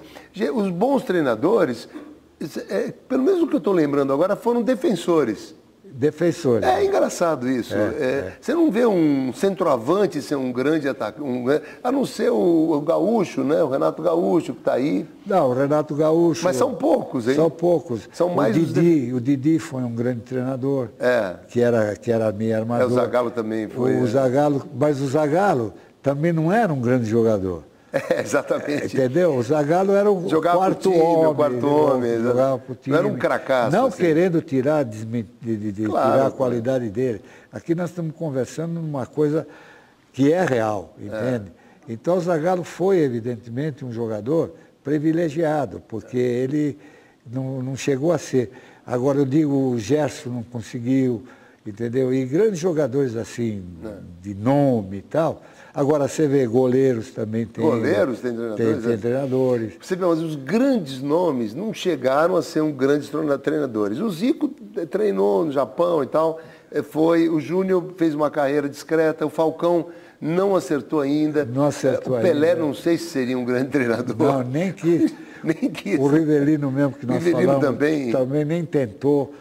os bons treinadores, pelo menos o que eu estou lembrando agora, foram defensores. Defensores. É engraçado isso. Você não vê um centroavante ser um grande atacante, a não ser o Gaúcho, né? O Renato Gaúcho, que está aí. Não, o Renato Gaúcho... Mas são poucos, hein? São poucos. São mais o Didi foi um grande treinador, que era meio armador. O Zagallo também foi. Mas o Zagallo também não era um grande jogador. Exatamente. Entendeu? O Zagallo era o quarto homem. Jogava pro time. Não era um cracaço. Não assim. Querendo tirar a qualidade dele. Aqui nós estamos conversando numa coisa que é real, entende? Então o Zagallo foi, evidentemente, um jogador privilegiado, porque ele não chegou a ser. Agora eu digo, o Gerson não conseguiu, entendeu? E grandes jogadores assim, de nome e tal. Agora você vê, goleiros também tem. Goleiros tem treinadores? Tem treinadores. Você vê, mas os grandes nomes não chegaram a ser grandes treinadores. O Zico treinou no Japão e tal, o Júnior fez uma carreira discreta, o Falcão não acertou ainda. Não acertou ainda. O Pelé não sei se seria um grande treinador. Não, nem quis. Nem quis. O Rivelino mesmo, que nós falamos, também nem tentou,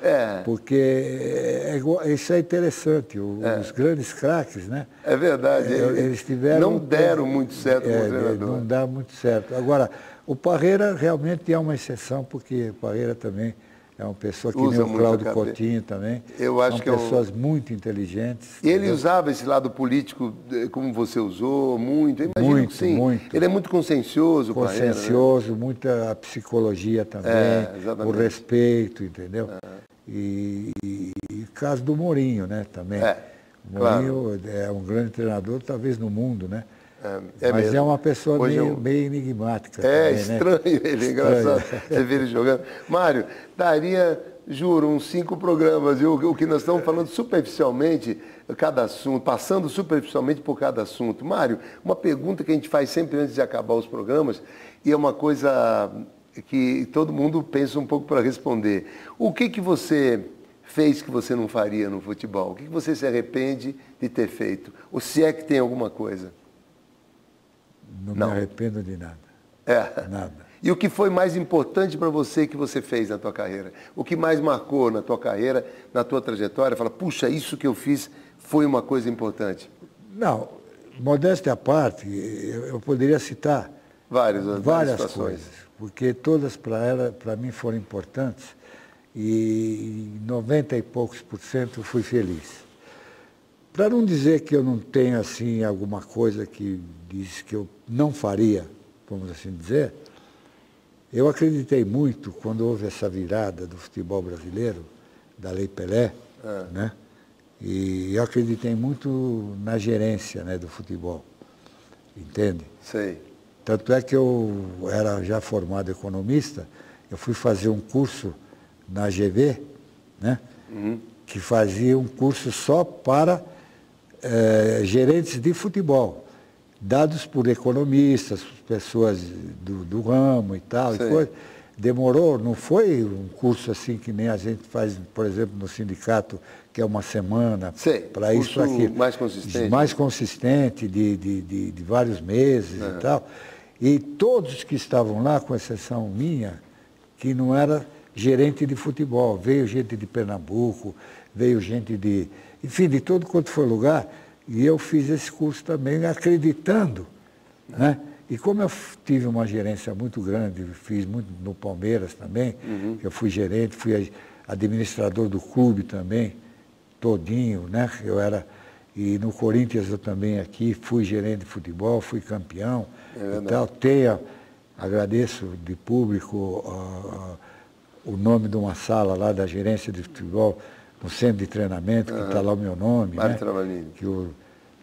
porque isso é interessante, os grandes craques, né? É verdade. Eles tiveram... Não deram muito certo como treinador. Não dá muito certo. Agora, o Parreira realmente é uma exceção, porque o Parreira também é uma pessoa que nem o Cláudio Coutinho também. Eu acho São pessoas muito inteligentes. E ele usava esse lado político como você usou, muito. Eu imagino que sim. Muito. Ele é muito consciencioso, Consciencioso, Parreira, né? Muita psicologia também, o respeito, entendeu? E caso do Mourinho, né, também. O Mourinho é um grande treinador, talvez no mundo, né? Mas mesmo. É uma pessoa meio enigmática. É também, estranho, né? Ele é engraçado. Você vê ele jogando. Mário, daria, juro, uns 5 programas, viu? O que nós estamos falando superficialmente, cada assunto, passando superficialmente por cada assunto. Mário, uma pergunta que a gente faz sempre antes de acabar os programas, e é uma coisa que todo mundo pensa um pouco para responder. O que você fez que você não faria no futebol? O que você se arrepende de ter feito? Ou se é que tem alguma coisa? Não me arrependo de nada. Nada. E o que foi mais importante para você que você fez na tua carreira? O que mais marcou na tua carreira, na tua trajetória? Fala, puxa, isso que eu fiz foi uma coisa importante. Não, modéstia à parte, eu poderia citar várias coisas, porque todas para mim foram importantes e 90 e poucos % eu fui feliz. Para não dizer que eu não tenho assim alguma coisa que diz que eu não faria, vamos assim dizer, eu acreditei muito quando houve essa virada do futebol brasileiro, da Lei Pelé, né? E eu acreditei muito na gerência, né, do futebol, entende? Sei. Tanto é que eu era já formado economista, eu fui fazer um curso na GV, né? Que fazia um curso só para gerentes de futebol, dados por economistas, pessoas do ramo e tal. E coisa. Demorou, não foi um curso assim que nem a gente faz, por exemplo, no sindicato, que é uma semana para isso, para aquilo. Mais consistente. Mais consistente, de vários meses e tal. E todos que estavam lá, com exceção minha, que não era gerente de futebol, veio gente de Pernambuco, veio gente enfim, de todo quanto foi lugar, e eu fiz esse curso também acreditando, né? E como eu tive uma gerência muito grande, fiz muito no Palmeiras também, eu fui gerente, fui administrador do clube também, todinho, né? E no Corinthians eu também aqui, fui gerente de futebol, fui campeão e tal. Agradeço de público o nome de uma sala lá da gerência de futebol, no centro de treinamento, que está lá o meu nome, né? Que o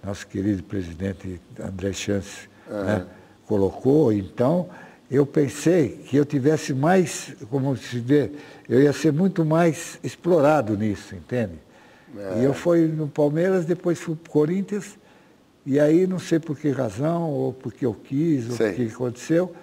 nosso querido presidente André Chance, né, colocou. Então, eu pensei que eu tivesse mais, como se vê, eu ia ser muito mais explorado nisso, entende? E eu fui no Palmeiras, depois fui para o Corinthians, e aí não sei por que razão, ou porque eu quis, ou por que aconteceu,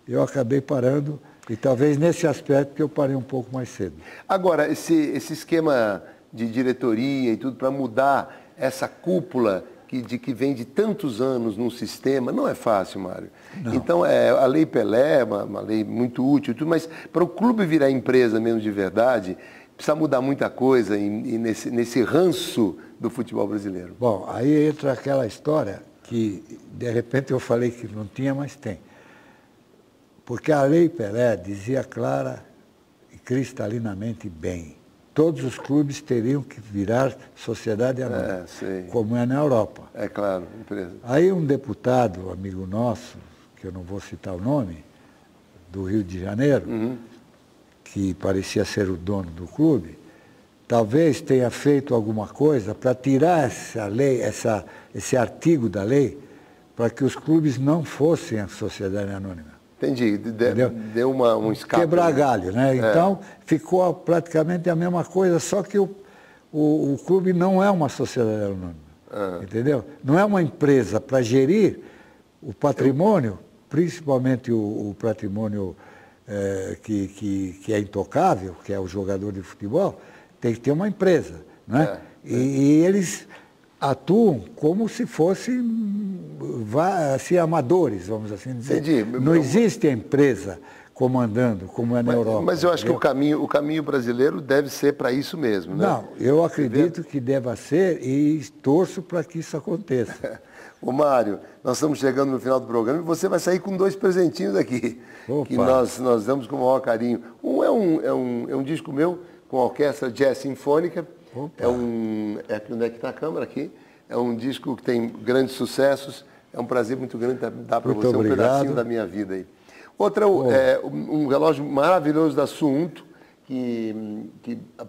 eu acabei parando, e talvez nesse aspecto que eu parei um pouco mais cedo. Agora, esse esquema de diretoria e tudo para mudar essa cúpula que vem de tantos anos num sistema, não é fácil, Mário. Não. Então, a Lei Pelé é uma lei muito útil, tudo, mas para o clube virar empresa mesmo de verdade, precisa mudar muita coisa nesse ranço do futebol brasileiro. Bom, aí entra aquela história que, de repente, eu falei que não tinha, mas tem. Porque a Lei Pelé dizia clara e cristalinamente bem. Todos os clubes teriam que virar sociedade anônima, como é na Europa. É claro, empresa. Aí um deputado, amigo nosso, que eu não vou citar o nome, do Rio de Janeiro, que parecia ser o dono do clube, talvez tenha feito alguma coisa para tirar essa lei, esse artigo da lei, para que os clubes não fossem a sociedade anônima. Entendi, deu um escape. Quebrar galho, né? Então, ficou praticamente a mesma coisa, só que o clube não é uma sociedade anônima, entendeu? Não é uma empresa para gerir o patrimônio, principalmente o patrimônio que é intocável, que é o jogador de futebol, tem que ter uma empresa, né? E eles atuam como se fossem assim, amadores, vamos assim dizer. Entendi. Não existe a empresa comandando, como é na Europa. Mas eu acho que o caminho brasileiro deve ser para isso mesmo, né? Não, eu acredito que deva ser e torço para que isso aconteça. Ô Mário, nós estamos chegando no final do programa e você vai sair com 2 presentinhos aqui, que nós damos com o maior carinho. Um é um disco meu com a orquestra jazz sinfônica. Onde é que está a câmera aqui? É um disco que tem grandes sucessos. É um prazer muito grande dar para você um pedacinho da minha vida aí. Outra é um relógio maravilhoso da Suunto, que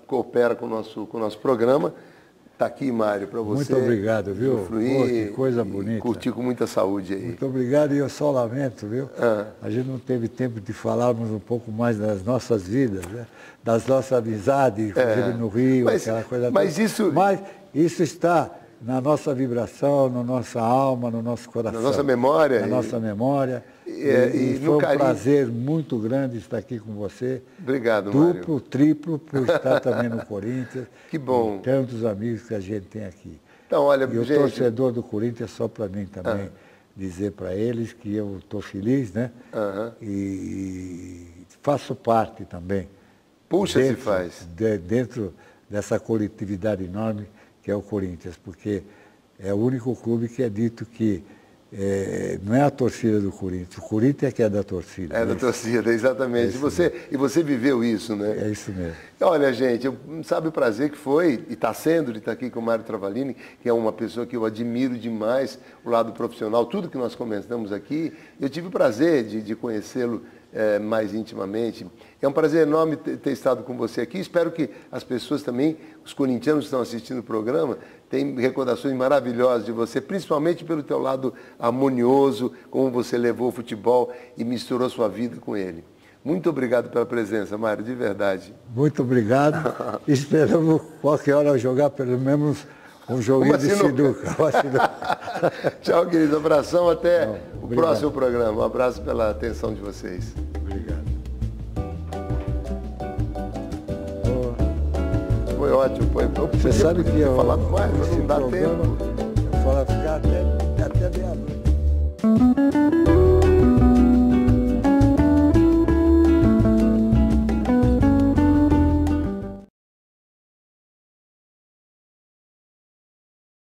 coopera com o nosso programa. Está aqui, Mário, para você. Muito obrigado, viu? Que coisa bonita. Curtir com muita saúde aí. Muito obrigado, e eu só lamento, viu? A gente não teve tempo de falarmos um pouco mais das nossas vidas, né? Das nossas amizades, inclusive no Rio, aquela coisa toda. Mas isso está na nossa vibração, na nossa alma, no nosso coração. Na nossa memória. Na nossa memória. E foi um prazer muito grande estar aqui com você. Obrigado, Mário. Duplo, triplo, por estar também no Corinthians. Que bom. E tantos amigos que a gente tem aqui. Então, olha, e o torcedor do Corinthians, só para mim também dizer para eles que eu estou feliz, né? E faço parte também. Puxa, se faz. Dentro dessa coletividade enorme que é o Corinthians, porque é o único clube que é dito que não é a torcida do Corinthians, o Corinthians é que é da torcida. É da torcida, exatamente. E você viveu isso, né? É isso mesmo. Olha, gente, sabe o prazer que foi, e está sendo, de estar aqui com o Mário Travalini, que é uma pessoa que eu admiro demais, o lado profissional, tudo que nós comentamos aqui. Eu tive o prazer de conhecê-lo mais intimamente. É um prazer enorme ter estado com você aqui. Espero que as pessoas também, os corintianos que estão assistindo o programa, tenham recordações maravilhosas de você, principalmente pelo teu lado harmonioso, como você levou o futebol e misturou sua vida com ele. Muito obrigado pela presença, Mário, de verdade. Muito obrigado. Esperamos qualquer hora jogar pelo menos um joguinho de sinuca. Tchau, querido. Abração. Até o próximo programa. Um abraço pela atenção de vocês. Obrigado. Foi ótimo. Você sabe que eu falar mais, mas não dá tempo. Eu falo ficar até meia-noite.